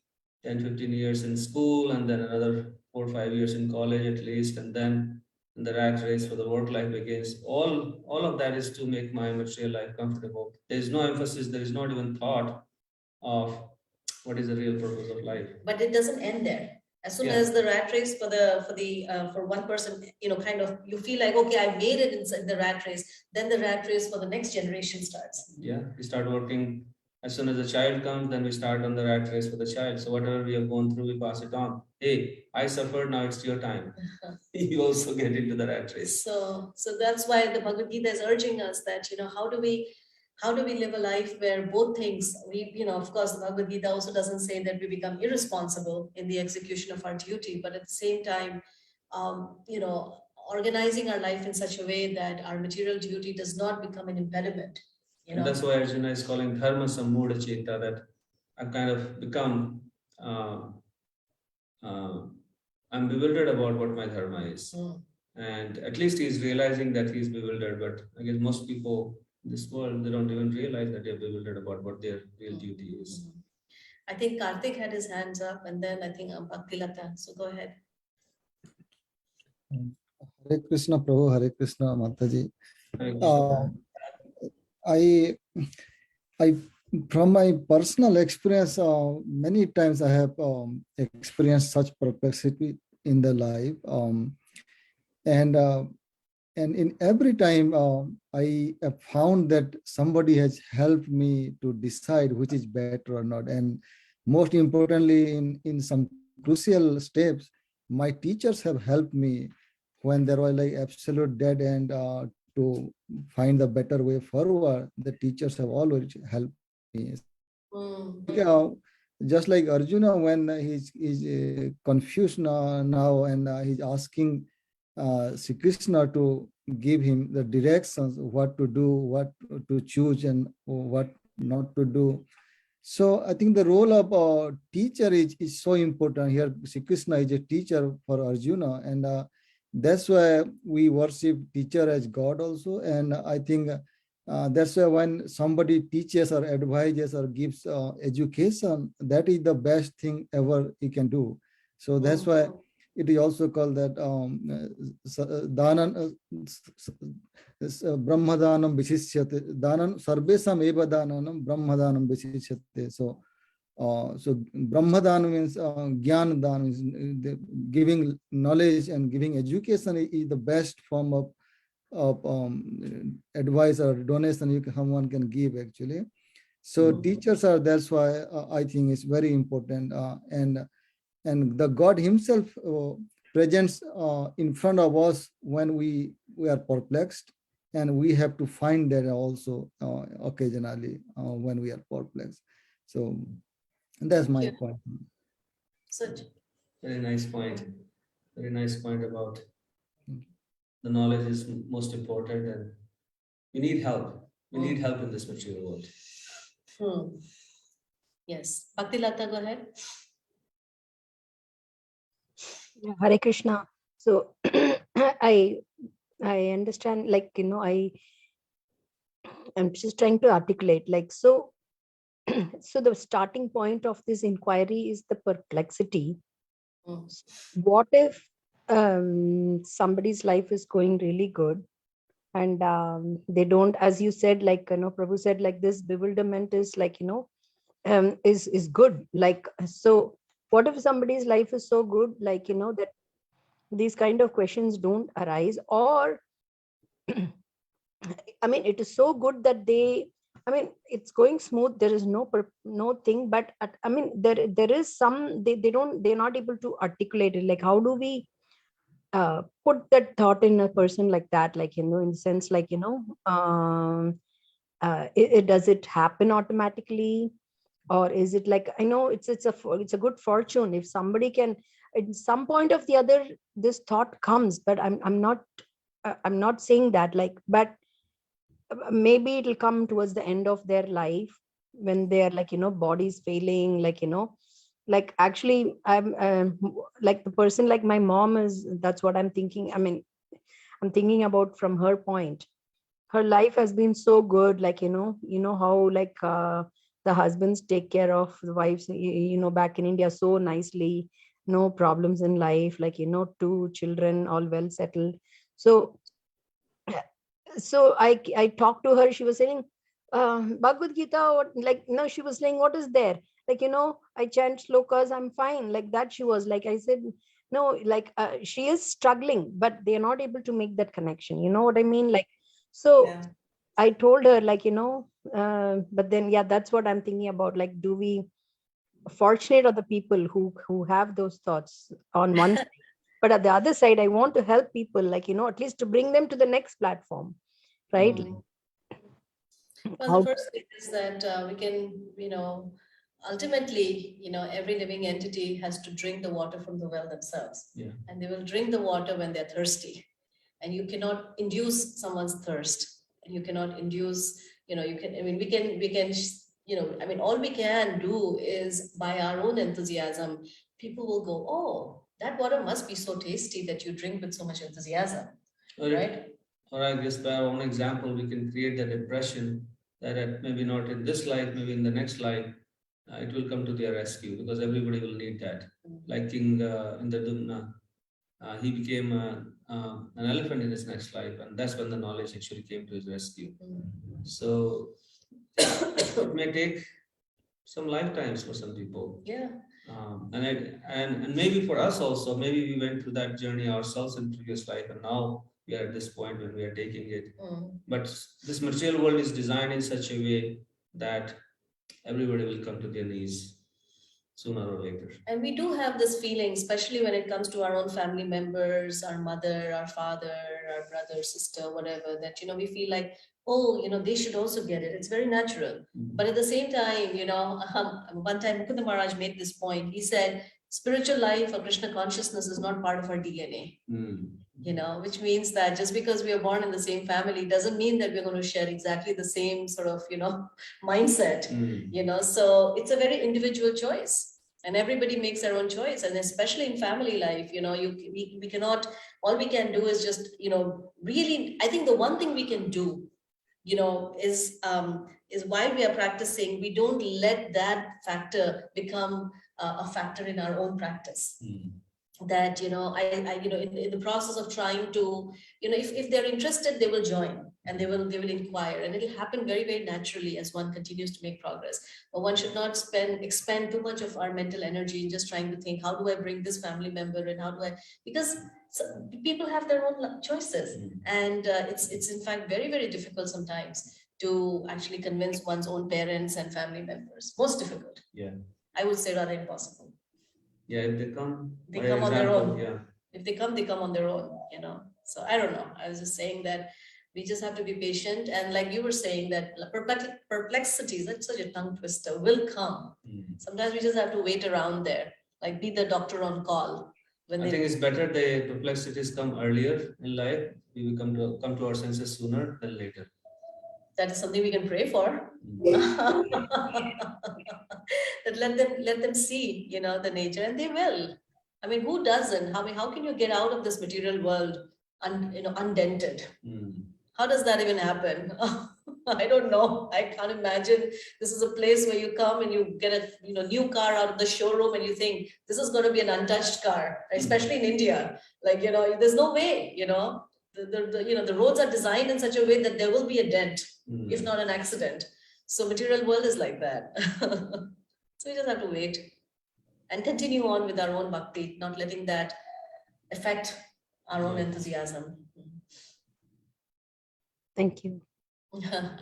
10-15 years in school, and then another 4 or 5 years in college at least, and then the rat race for the work life begins. All of that is to make my material life comfortable. There is no emphasis, there is not even thought of what is the real purpose of life. But it doesn't end there. As soon Yeah. as the rat race for one person, kind of you feel like, okay, I made it inside the rat race, then the rat race for the next generation starts. Yeah, we start working as soon as the child comes, then we start on the rat race for the child. So whatever we have gone through, we pass it on. Hey, I suffered, now it's your time. You also get into the rat race. So that's why the Bhagavad Gita is urging us that, how do we live a life where both things, of course, the Bhagavad Gita also doesn't say that we become irresponsible in the execution of our duty, but at the same time, organizing our life in such a way that our material duty does not become an impediment. And that's why Arjuna is calling dharma sammuda cheta, that I've kind of become, I'm bewildered about what my dharma is. And at least he's realizing that he's bewildered, but I guess most people in this world, they don't even realize that they're bewildered about what their real duty is. I think Karthik had his hands up, and then I think Bhakti Lata. So go ahead. Hare Krishna Prabhu, Hare Krishna Mataji. Hare Krishna. I from my personal experience, many times I have experienced such perplexity in the life, and in every time I have found that somebody has helped me to decide which is better or not, and most importantly, in some crucial steps, my teachers have helped me when there was like absolute dead end to find the better way forward. The teachers have always helped me. Just like Arjuna, when he's confused now and he's asking Sri Krishna to give him the directions, what to do, what to choose, and what not to do. So I think the role of a teacher is so important here. Sri Krishna is a teacher for Arjuna, and that's why we worship teacher as God also. And I think that's why when somebody teaches or advises or gives education, that is the best thing ever he can do. So that's why it is also called that danan brahmadanam vishishyate, danan sarvesam eva dananam brahmadanam vishishyate. So brahmadan means gyan dan, means giving knowledge and giving education is the best form of advice or donation someone can give actually. So teachers are, that's why I think it's very important, and the God himself presents in front of us when we are perplexed, and we have to find that also occasionally when we are perplexed. So that's my point. Very nice point. Very nice point about the knowledge is most important, and we need help. We need help in this material world. Yes. Bhakti Lata, go ahead. Yeah, Hare Krishna. So I understand, like, I'm just trying to articulate, like, so so the starting point of this inquiry is the perplexity. What if somebody's life is going really good, and they don't, as you said, like, Prabhu said, like, this bewilderment is like, is good. Like, so what if somebody's life is so good, like, that these kind of questions don't arise, or I mean, it is so good that it's going smooth, there is no thing, but I mean, there is some, they're not able to articulate it. Like, how do we put that thought in a person like that, like, in the sense, like, does it happen automatically, or is it like, I know it's a good fortune if somebody can, at some point of the other, this thought comes, but I'm not saying that, like, but maybe it'll come towards the end of their life when they're like, body's failing, like, like, actually, I'm like, the person like my mom is, that's what I'm thinking. I mean, I'm thinking about from her point. Her life has been so good, like, how, like, the husbands take care of the wives, back in India so nicely, no problems in life, like, 2 children, all well settled. So I talked to her, she was saying, Bhagavad Gita, or like, no, she was saying, what is there? Like, I chant slokas, I'm fine. Like that, she was like, I said, no, like she is struggling, but they're not able to make that connection. You know what I mean? Like, so Yeah. I told her, like, but then, yeah, that's what I'm thinking about. Like, do we fortunate are the people who have those thoughts on one side, but at the other side, I want to help people, like, at least to bring them to the next platform, right? Mm. Well, the How first thing is that we can, ultimately, every living entity has to drink the water from the well themselves. Yeah. And they will drink the water when they're thirsty. And you cannot induce someone's thirst. And you cannot induce, all we can do is by our own enthusiasm, people will go, oh, that water must be so tasty that you drink with so much enthusiasm, right? Or I guess by our own example, we can create that impression that maybe not in this life, maybe in the next life, it will come to their rescue, because everybody will need that. Like King Indradumna, he became an elephant in his next life, and that's when the knowledge actually came to his rescue. So it may take some lifetimes for some people. Yeah. And maybe for us also, maybe we went through that journey ourselves in previous life, and now we are at this point when we are taking it. But this material world is designed in such a way that everybody will come to their knees sooner or later. And we do have this feeling, especially when it comes to our own family members, our mother, our father, our brother, sister, whatever, that, we feel like, oh, they should also get it. It's very natural. But at the same time, one time Mukunda Maharaj made this point. He said, spiritual life or Krishna consciousness is not part of our DNA. Which means that just because we are born in the same family doesn't mean that we're going to share exactly the same sort of, mindset, so it's a very individual choice, and everybody makes their own choice. And especially in family life, we cannot, all we can do is just, really, I think the one thing we can do, is while we are practicing, we don't let that factor become a factor in our own practice. That in the process of trying to, if they're interested, they will join, and they will inquire, and it'll happen very, very naturally as one continues to make progress. But one should not expend too much of our mental energy in just trying to think, how do I bring this family member, and how do I, because people have their own choices, and it's in fact very, very difficult sometimes to actually convince one's own parents and family members. Most difficult. Yeah. I would say rather impossible. Yeah, if they come on their own. Yeah. If they come on their own, So I don't know. I was just saying that we just have to be patient. And like you were saying, that perplexities, that's such a tongue twister, will come. Sometimes we just have to wait around there, like be the doctor on call. I think it's better the perplexities come earlier in life. We will come to our senses sooner than later. That is something we can pray for. That let them see, the nature, and they will. I mean, who doesn't? How can you get out of this material world undented? How does that even happen? I don't know. I can't imagine. This is a place where you come and you get a new car out of the showroom, and you think this is going to be an untouched car, especially in India. Like, there's no way, the roads are designed in such a way that there will be a dent, if not an accident. So material world is like that. So we just have to wait and continue on with our own bhakti, not letting that affect our own enthusiasm. Thank you. Hare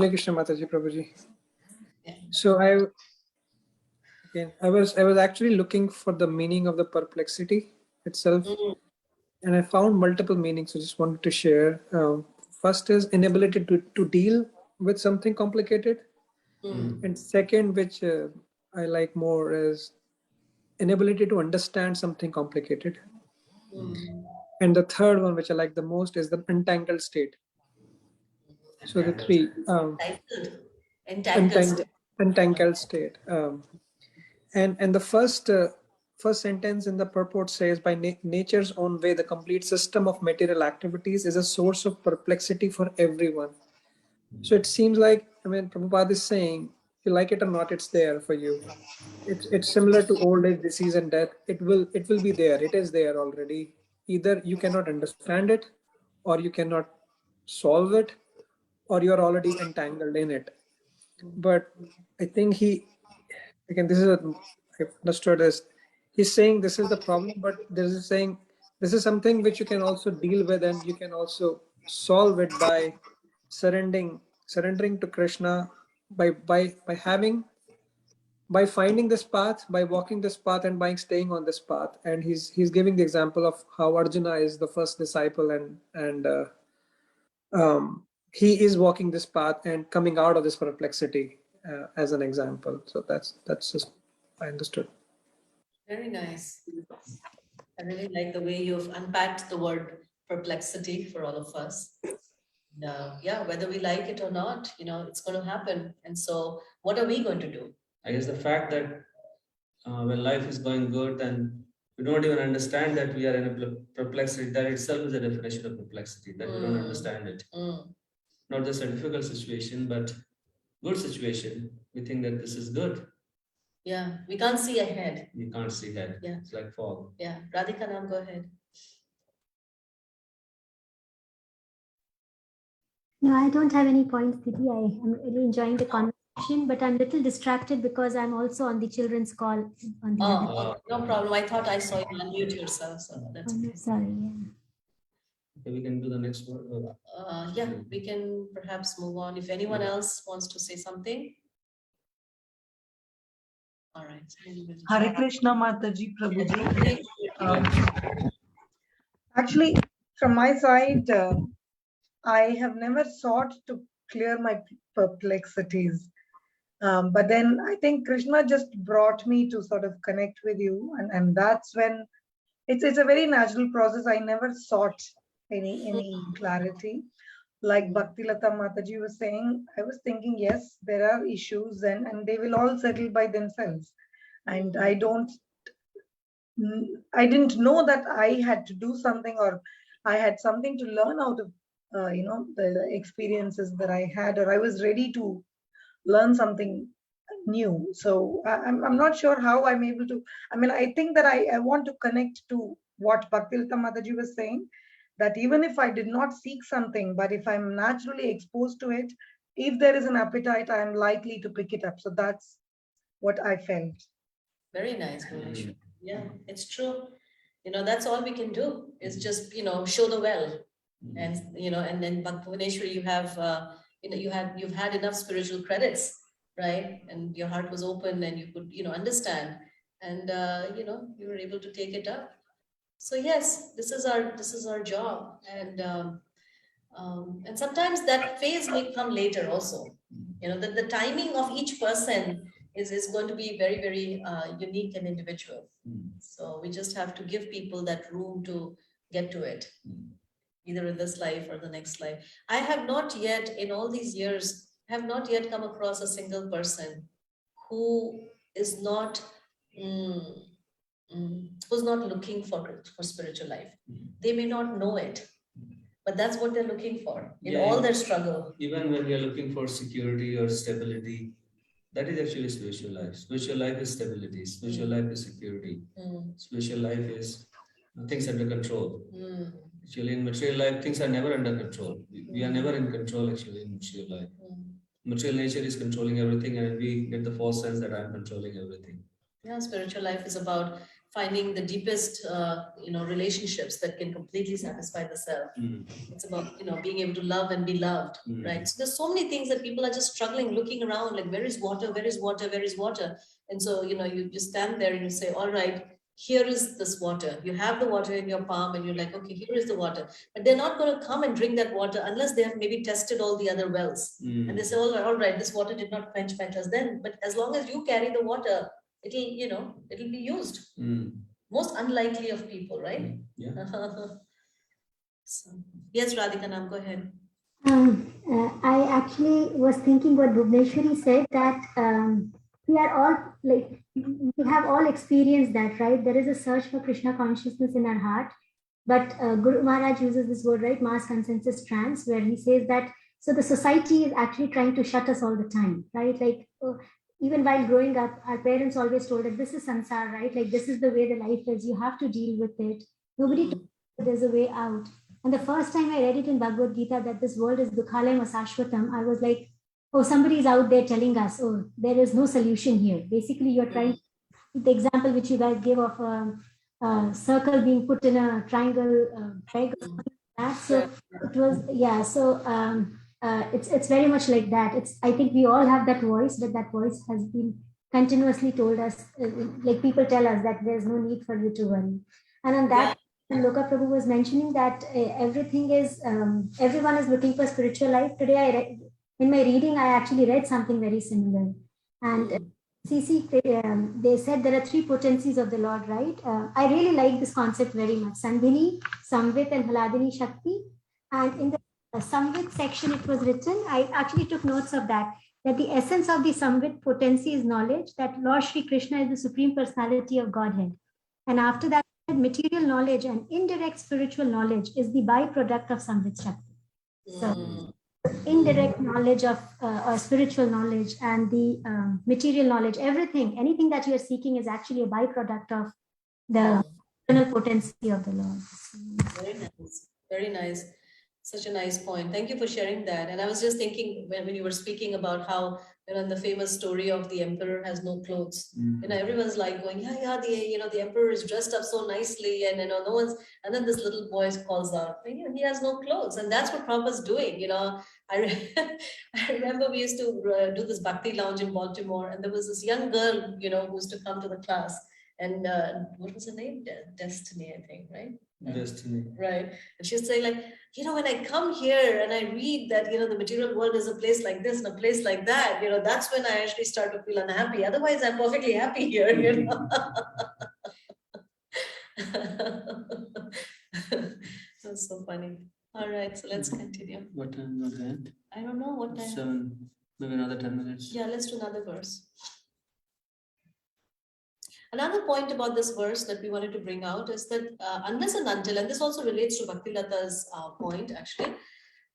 Krishna Mataji, Prabhuji. Yeah. So I was actually looking for the meaning of the perplexity itself, and I found multiple meanings. So just wanted to share. First is inability to deal with something complicated, and second, which I like more, is inability to understand something complicated. And the third one, which I like the most, is the untangled state. So the three entangled state. And the first sentence in the purport says, by nature's own way, the complete system of material activities is a source of perplexity for everyone. So it seems like, Prabhupada is saying, if you like it or not, it's there for you. It's similar to old age, disease, and death. It will be there. It is there already. Either you cannot understand it, or you cannot solve it, or you're already entangled in it. But I think again, this is I've understood as he's saying this is the problem, but this is saying this is something which you can also deal with, and you can also solve it by surrendering to Krishna, by finding this path, by walking this path, and by staying on this path. And he's giving the example of how Arjuna is the first disciple, and he is walking this path and coming out of this perplexity as an example. So that's just I understood. Very nice. I really like the way you've unpacked the word perplexity for all of us. Yeah, whether we like it or not, it's going to happen. And so, what are we going to do? I guess the fact that when life is going good, then we don't even understand that we are in a perplexity. That itself is a definition of perplexity, that we don't understand it. Not just a difficult situation, but good situation. We think that this is good. Yeah, we can't see ahead. You can't see ahead. Yeah. It's like fog. Yeah, Radhika, now go ahead. No, I don't have any points, Didi. I am really enjoying the conversation, but I'm a little distracted because I'm also on the children's call. On the other. No problem. I thought I saw you unmute yourself, so that's okay. Sorry, yeah. Okay, we can do the next one. Yeah, we can perhaps move on. If anyone else wants to say something. All right. Hare Krishna Mataji Prabhuji. Actually, from my side, I have never sought to clear my perplexities. But then I think Krishna just brought me to sort of connect with you. And that's when it's a very natural process. I never sought any clarity. Like Bhakti Lata Mataji was saying, I was thinking, yes, there are issues and they will all settle by themselves. And I didn't know that I had to do something, or I had something to learn out of, the experiences that I had, or I was ready to learn something new. So I'm not sure how I'm able to, I think that I want to connect to what Bhaktilata Mataji was saying, that even if I did not seek something, but if I'm naturally exposed to it, if there is an appetite, I'm likely to pick it up. So that's what I felt. Very nice, Bhuvneshwari. Yeah, it's true. That's all we can do is just, show the well. And, and then Bhuvneshwari, you have, you've had enough spiritual credits, right? And your heart was open and you could, understand. And, you were able to take it up. So yes, this is our job. And sometimes that phase may come later also. That the timing of each person is going to be very, very unique and individual. So we just have to give people that room to get to it, either in this life or the next life. I have not yet, in all these years, have not yet come across a single person who is not who's not looking for spiritual life. They may not know it, but that's what they're looking for in all their struggle. Even when we are looking for security or stability, that is actually spiritual life. Spiritual life is stability. Spiritual life is security. Spiritual life is things under control. Actually, in material life, things are never under control. We are never in control actually in material life. Material nature is controlling everything, and we get the false sense that I'm controlling everything. Yeah, spiritual life is about finding the deepest, relationships that can completely satisfy the self. It's about, being able to love and be loved, right? So there's so many things that people are just struggling, looking around, like, where is water? Where is water? Where is water? And so, you just stand there and you say, all right, here is this water. You have the water in your palm and you're like, okay, here is the water. But they're not going to come and drink that water unless they have maybe tested all the other wells. And they say, all right, this water did not quench my thirst then. But as long as you carry the water, it'll be used. Most unlikely of people, right? Yeah. So, yes, Radhika, now go ahead. I actually was thinking what Bhuvneshwari said, that we are all, like, we have all experienced that, right? There is a search for Krishna consciousness in our heart. But Guru Maharaj uses this word, right? Mass consensus trance, where he says that, so the society is actually trying to shut us all the time, right? Like, even while growing up, our parents always told us, this is sansar, right? Like, this is the way the life is. You have to deal with it. Nobody told us there's a way out. And the first time I read it in Bhagavad Gita that this world is Dukhalayam Asashvatam, I was like, oh, somebody's out there telling us, oh, there is no solution here. Basically, you're trying, the example which you guys give of a circle being put in a triangle peg or something like that. So it was, yeah, so it's very much like that. It's, I think we all have that voice, but that voice has been continuously told us, like people tell us that there's no need for you to worry. And on that, Loka Prabhu was mentioning that everything is, everyone is looking for spiritual life. Today, I read, in my reading, I actually read something very similar. And CC, they said there are three potencies of the Lord, right? I really like this concept very much. Sandhini, Samvit, and Haladini Shakti. And in the Samvit section, it was written, I actually took notes of that, that the essence of the Samvit potency is knowledge, that Lord Shri Krishna is the Supreme Personality of Godhead. And after that, material knowledge and indirect spiritual knowledge is the byproduct of Samvit Shakti. So, indirect knowledge of or spiritual knowledge and the material knowledge, everything, anything that you are seeking is actually a byproduct of the internal potency of the Lord. Very nice. Very nice. Such a nice point. Thank you for sharing that. And I was just thinking when you were speaking about how, in the famous story of the emperor has no clothes, everyone's like going, the emperor is dressed up so nicely, and no one's, and then this little boy calls out, he has no clothes, and that's what Prabhupada's doing. I remember we used to do this Bhakti lounge in Baltimore, and there was this young girl, who used to come to the class, and what was her name? Destiny, I think, right? Destiny. Right. And she'd say, like, when I come here and I read that, the material world is a place like this and a place like that, that's when I actually start to feel unhappy. Otherwise, I'm perfectly happy here, That's so funny. All right, so let's continue. What time will it end? I don't know what time. 7, maybe another 10 minutes. Yeah, let's do another verse. Another point about this verse that we wanted to bring out is that unless and until, and this also relates to Bhaktilata's point actually,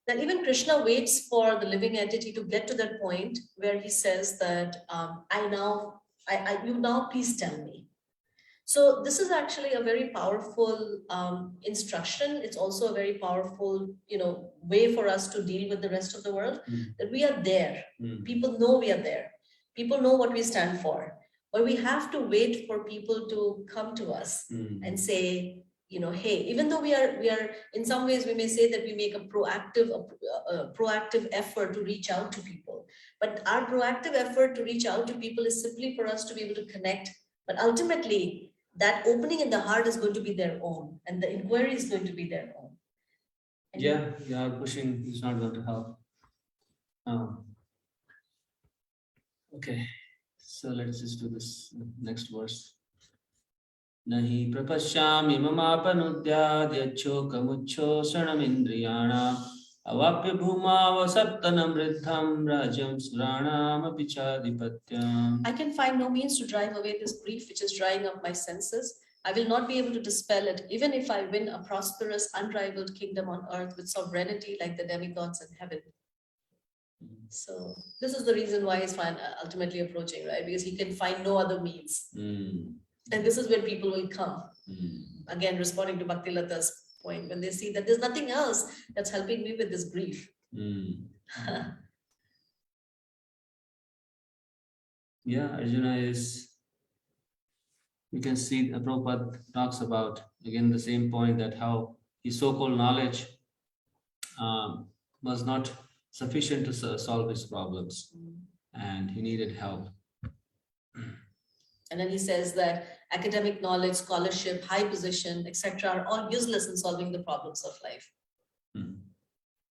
that even Krishna waits for the living entity to get to that point where he says that you now please tell me. So this is actually a very powerful instruction. It's also a very powerful, way for us to deal with the rest of the world, that we are there. People know we are there. People know what we stand for. But we have to wait for people to come to us and say, hey, even though we are in some ways we may say that we make a proactive effort to reach out to people. But our proactive effort to reach out to people is simply for us to be able to connect. But ultimately, that opening in the heart is going to be their own, and the inquiry is going to be their own. And Pushing is not going to help. Okay. So let's just do this next verse. Nahi prapashyami mamapanudya dyachokamucho sanamindriyana avapya bhuma vasattanam riddham rajam suranam apichadipatyam. I can find no means to drive away this grief which is drying up my senses. I will not be able to dispel it, even if I win a prosperous, unrivaled kingdom on earth with sovereignty like the demigods in heaven. So this is the reason why he's ultimately approaching, right? Because he can find no other means. And this is where people will come. Again, responding to Bhaktilata's point, when they see that there's nothing else that's helping me with this grief. Arjuna is, you can see Prabhupada talks about, again, the same point, that how his so-called knowledge was not sufficient to solve his problems, and he needed help. And then he says that academic knowledge, scholarship, high position, etc. are all useless in solving the problems of life.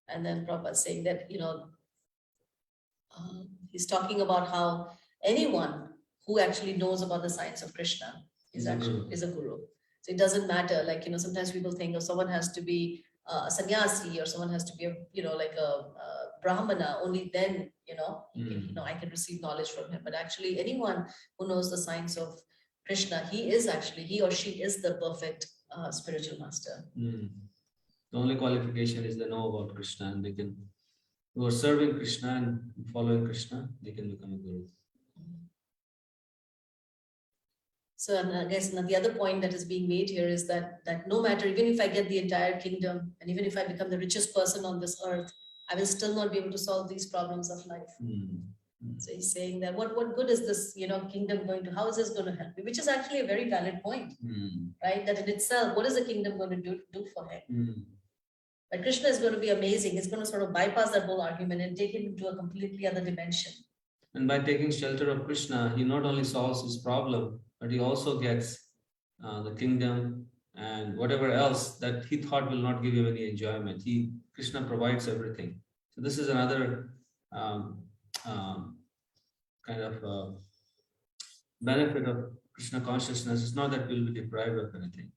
And then Prabhupada saying that, he's talking about how anyone who actually knows about the science of Krishna is a guru. So it doesn't matter, like, sometimes people think, someone has to be a sannyasi, or someone has to be like a brahmana, only then I can receive knowledge from him. But actually anyone who knows the science of Krishna, he or she is the perfect spiritual master. The only qualification is they know about Krishna, and they can, who are serving Krishna and following Krishna, they can become a guru. So and I guess the other point that is being made here is that no matter, even if I get the entire kingdom, and even if I become the richest person on this earth, I will still not be able to solve these problems of life. So he's saying that what good is this, kingdom going to, how is this going to help me? Which is actually a very valid point, right? That in itself, what is the kingdom going to do for him? But Krishna is going to be amazing. He's going to sort of bypass that whole argument and take him into a completely other dimension. And by taking shelter of Krishna, he not only solves his problem, but he also gets the kingdom and whatever else that he thought will not give him any enjoyment. Krishna provides everything. So this is another kind of benefit of Krishna consciousness. It's not that we'll be deprived of anything,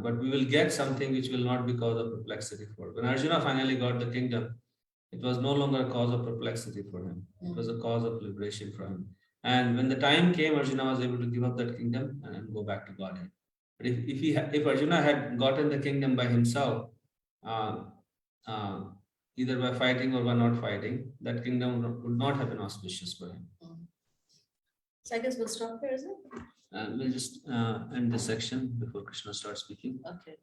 but we will get something which will not be cause of perplexity for. When Arjuna finally got the kingdom, it was no longer a cause of perplexity for him. It was a cause of liberation for him. And when the time came, Arjuna was able to give up that kingdom and go back to Godhead. But if Arjuna had gotten the kingdom by himself, either by fighting or by not fighting, that kingdom would not have been auspicious for him. So I guess we'll stop here, is it? We'll just end this section before Krishna starts speaking. Okay.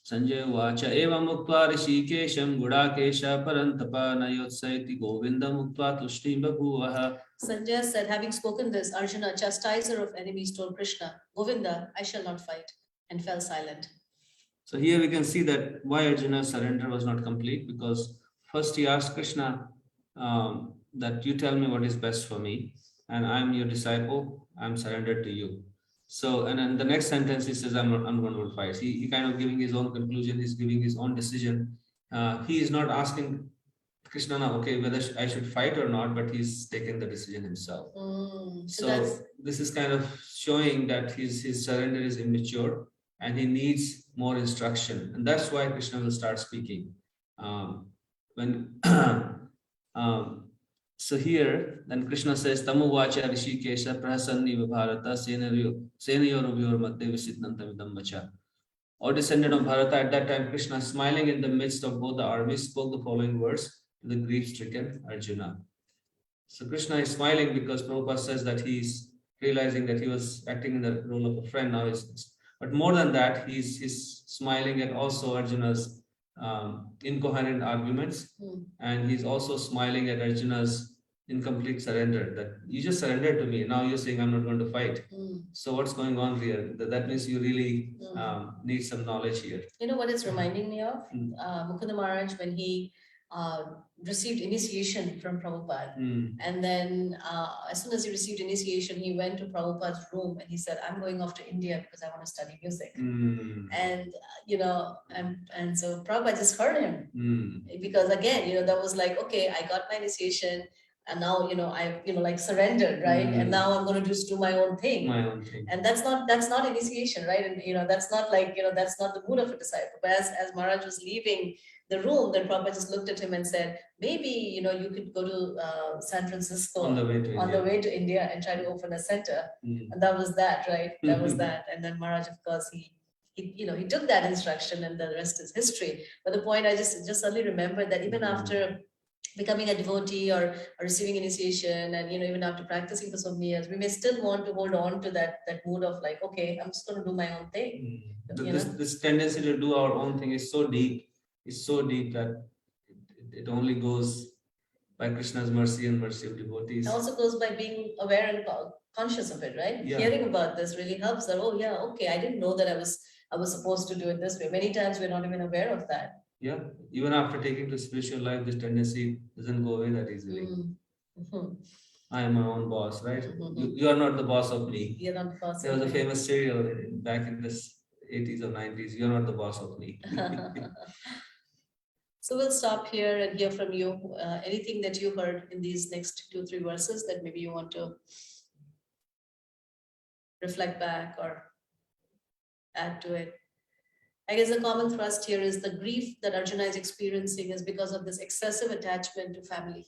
Sanjay Vacha Eva Muktva Rishikesham Gudakesha Parantapa Nayotsaiti Govinda Muktva Tushti Babhuvaha. Sanjay said, having spoken this, Arjuna, chastiser of enemies, told Krishna, Govinda, I shall not fight, and fell silent. So here we can see that why Arjuna's surrender was not complete, because first he asked Krishna that you tell me what is best for me, and I'm your disciple, I'm surrendered to you. So, and then the next sentence he says, I'm going to fight. He kind of giving his own conclusion, he's giving his own decision. He is not asking Krishna now, okay, whether I should fight or not, but he's taken the decision himself. So this is kind of showing that his surrender is immature and he needs more instruction. And that's why Krishna will start speaking. So here, then Krishna says, Tamu vacha rishikesha prahasanni bharata senayorubhyor madhya visitnantam idam vacha. O descendant of Bharata, at that time Krishna, smiling in the midst of both the armies, spoke the following words to the grief-stricken Arjuna. So Krishna is smiling because Prabhupada says that he's realizing that he was acting in the role of a friend now. But more than that, he's smiling at also Arjuna's incoherent arguments, and he's also smiling at Arjuna's incomplete surrender, that you just surrendered to me, now you're saying I'm not going to fight. So what's going on here? That means you really need some knowledge here. You know what it's reminding me of? Mukunda Maharaj, when he received initiation from Prabhupada, and then as soon as he received initiation, he went to Prabhupada's room and he said, I'm going off to India because I want to study music. And and so Prabhupada just heard him, because again, that was like, okay, I got my initiation, and now I like surrendered, right? And now I'm going to just do my own thing. And that's not initiation, right? And that's not like that's not the mood of a disciple. But as Maharaj was leaving the room, then Prabhupada just looked at him and said, maybe you could go to San Francisco on the way to India and try to open a center. And that was that, right? That was that. And then Maharaj, of course, he took that instruction, and the rest is history. But the point I just suddenly remembered that even after becoming a devotee or receiving initiation, and even after practicing for so many years, we may still want to hold on to that mood of like, okay, I'm just going to do my own thing. This tendency to do our own thing is so deep. It's so deep that it only goes by Krishna's mercy and mercy of devotees. It also goes by being aware and conscious of it, right? Yeah. Hearing about this really helps. That, oh yeah, okay, I didn't know that I was supposed to do it this way. Many times we're not even aware of that. Yeah, even after taking to spiritual life, this tendency doesn't go away that easily. I am my own boss, right? You are not the boss of me. You're not the boss. There was a famous serial back in the 80s or 90s. You're not the boss of me. So we'll stop here and hear from you. Anything that you heard in these next 2-3 verses that maybe you want to reflect back or add to it. I guess the common thrust here is the grief that Arjuna is experiencing is because of this excessive attachment to family.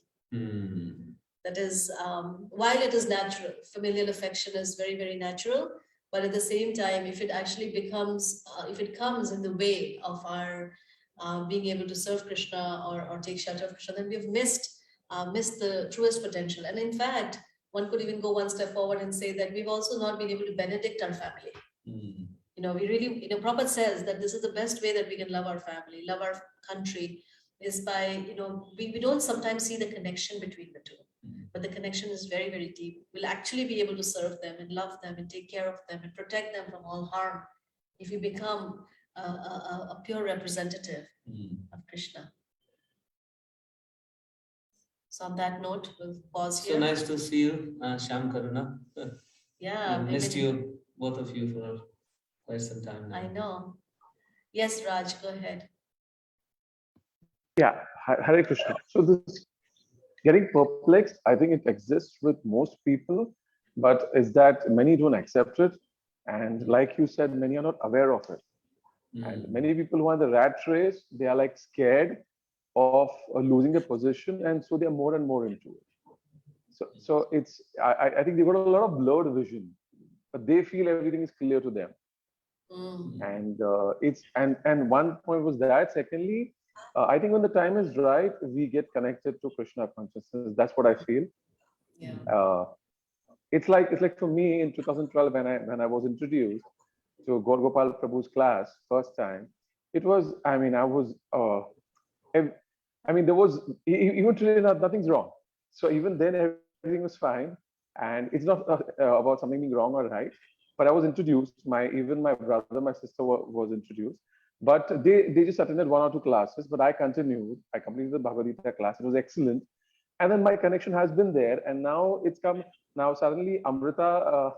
That is, while it is natural, familial affection is very, very natural, but at the same time, if it actually becomes, if it comes in the way of our being able to serve Krishna or take shelter of Krishna, then we have missed the truest potential. And in fact, one could even go one step forward and say that we've also not been able to benedict our family. You know, we really, Prabhupada says that this is the best way that we can love our family, love our country, is by, we don't sometimes see the connection between the two, but the connection is very, very deep. We'll actually be able to serve them and love them and take care of them and protect them from all harm if we become a pure representative of Krishna. So on that note, we'll pause here. So nice to see you, Shyam Karuna. Yeah. I missed you, both of you, for quite some time now. I know. Yes, Raj, go ahead. Yeah, Hare Krishna. So this getting perplexed, I think it exists with most people, but is that many don't accept it. And like you said, many are not aware of it. And many people who are in the rat race, they are like scared of losing their position, and so they're more and more into it. So it's I think they've got a lot of blurred vision, but they feel everything is clear to them. And it's and one point was that. Secondly, I think when the time is right, we get connected to Krishna consciousness. That's what I feel. Yeah. It's like for me in 2012 when I was introduced to Gaur Gopal Prabhu's class first time. It was, I mean, there was even today nothing's wrong. So even then everything was fine, and it's not about something being wrong or right. But I was introduced. Even my brother, my sister was introduced. But they just attended 1 or 2 classes. But I continued. I completed the Bhagavad Gita class. It was excellent. And then my connection has been there. And now it's come. Now suddenly Amrita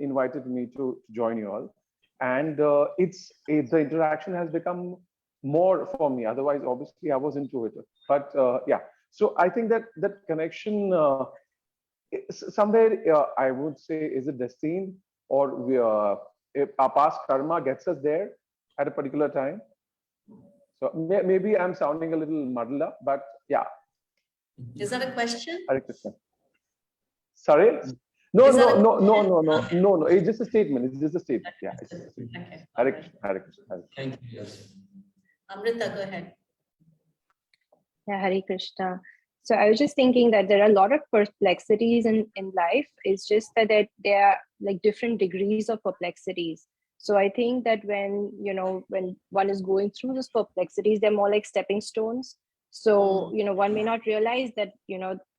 invited me to join you all. And the interaction has become more for me. Otherwise, obviously, I was into it. But yeah. So I think that connection somewhere, I would say, is it destined, or if our past karma gets us there at a particular time? So maybe I'm sounding a little muddled up, but yeah. Is that a question? Hare Krishna. Sorry? No. It's just a statement. It's just a statement. Yeah. It's just a statement. Okay. Hare Krishna. Hare Krishna. Hare Krishna. Thank you. Yes. Amrita, go ahead. Yeah, Hare Krishna. So I was just thinking that there are a lot of perplexities in life. It's just that there are like different degrees of perplexities. So I think that when one is going through those perplexities, they're more like stepping stones. So, one may not realize that,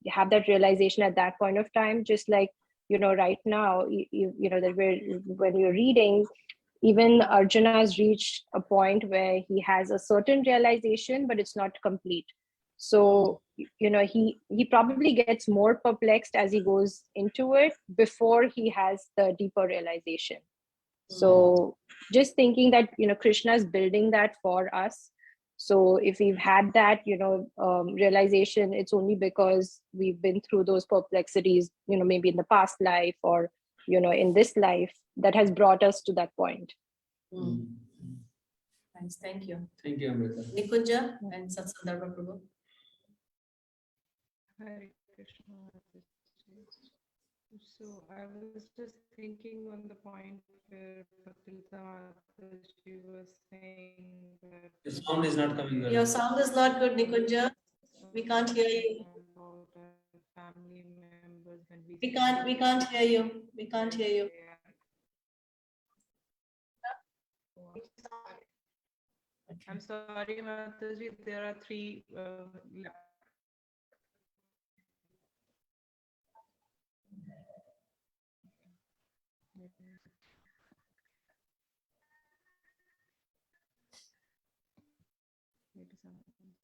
have that realization at that point of time, just like, right now, that when you're reading, even Arjuna has reached a point where he has a certain realization, but it's not complete. So, he probably gets more perplexed as he goes into it before he has the deeper realization. So just thinking that, Krishna is building that for us. So if we've had that, realization, it's only because we've been through those perplexities, maybe in the past life or, in this life, that has brought us to that point. Thanks. Thank you. Thank you, Amrita. Nikunja and Satsandarbha Prabhu. Hare Krishna. So I was just thinking on the point where she was saying that Your sound is not coming well. Your sound is not good, Nikunja. We can't hear you. Family members when We can't hear you. We can't hear you. I'm sorry, Mataji, there are 3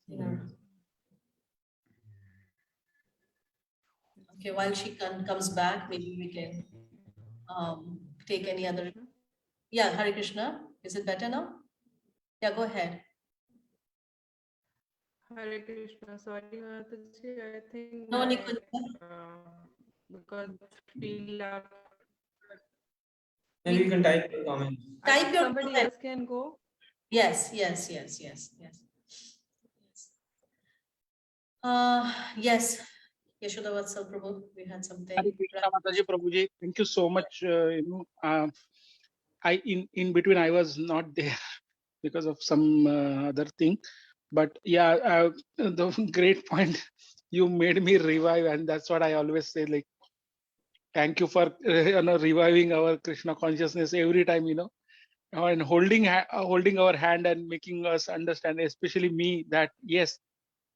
Yeah. Okay, while she comes back, maybe we can take any other. Yeah, Hare Krishna. Is it better now? Yeah, go ahead. Hare Krishna. Sorry, Mataji, I think No, Nikunja. because feel Maybe you can type your comment. Type your somebody comment. else can go. Yes. Yes. Yashoda Vatsal Prabhu, we had something. Hare Krishna Mataji Prabhuji, thank you so much. I in between I was not there because of some other thing, but yeah, the great point you made me revive, and that's what I always say. Like, thank you for reviving our Krishna consciousness every time, and holding our hand and making us understand, especially me, that yes,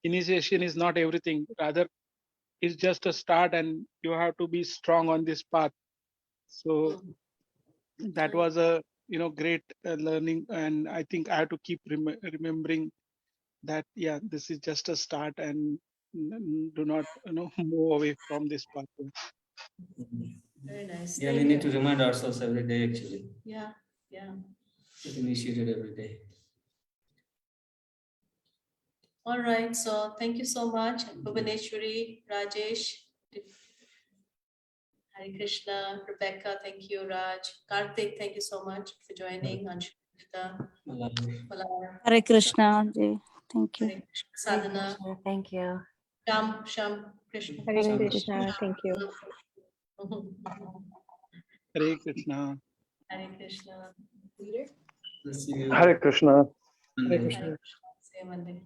initiation is not everything. Rather, it's just a start, and you have to be strong on this path. So that was a great learning, and I think I have to keep remembering that this is just a start, and do not move away from this path. Very nice. Yeah, Thank we need you. to remind ourselves every day, actually. Yeah, yeah. Get initiated every day. All right. So thank you so much, Bhuvaneshwari, Rajesh, Hare Krishna, Rebecca. Thank you, Raj, Karthik. Thank you so much for joining. Anshulita, Malar, Hare Krishna. Ji. Thank you. Hare Krishna, Sadhana, Thank you. Sham, Krishna. Hare Sham, Krishna. Thank you. Hare Krishna. Hare Krishna. See you Hare Krishna. Monday. Hare Krishna. See you Monday.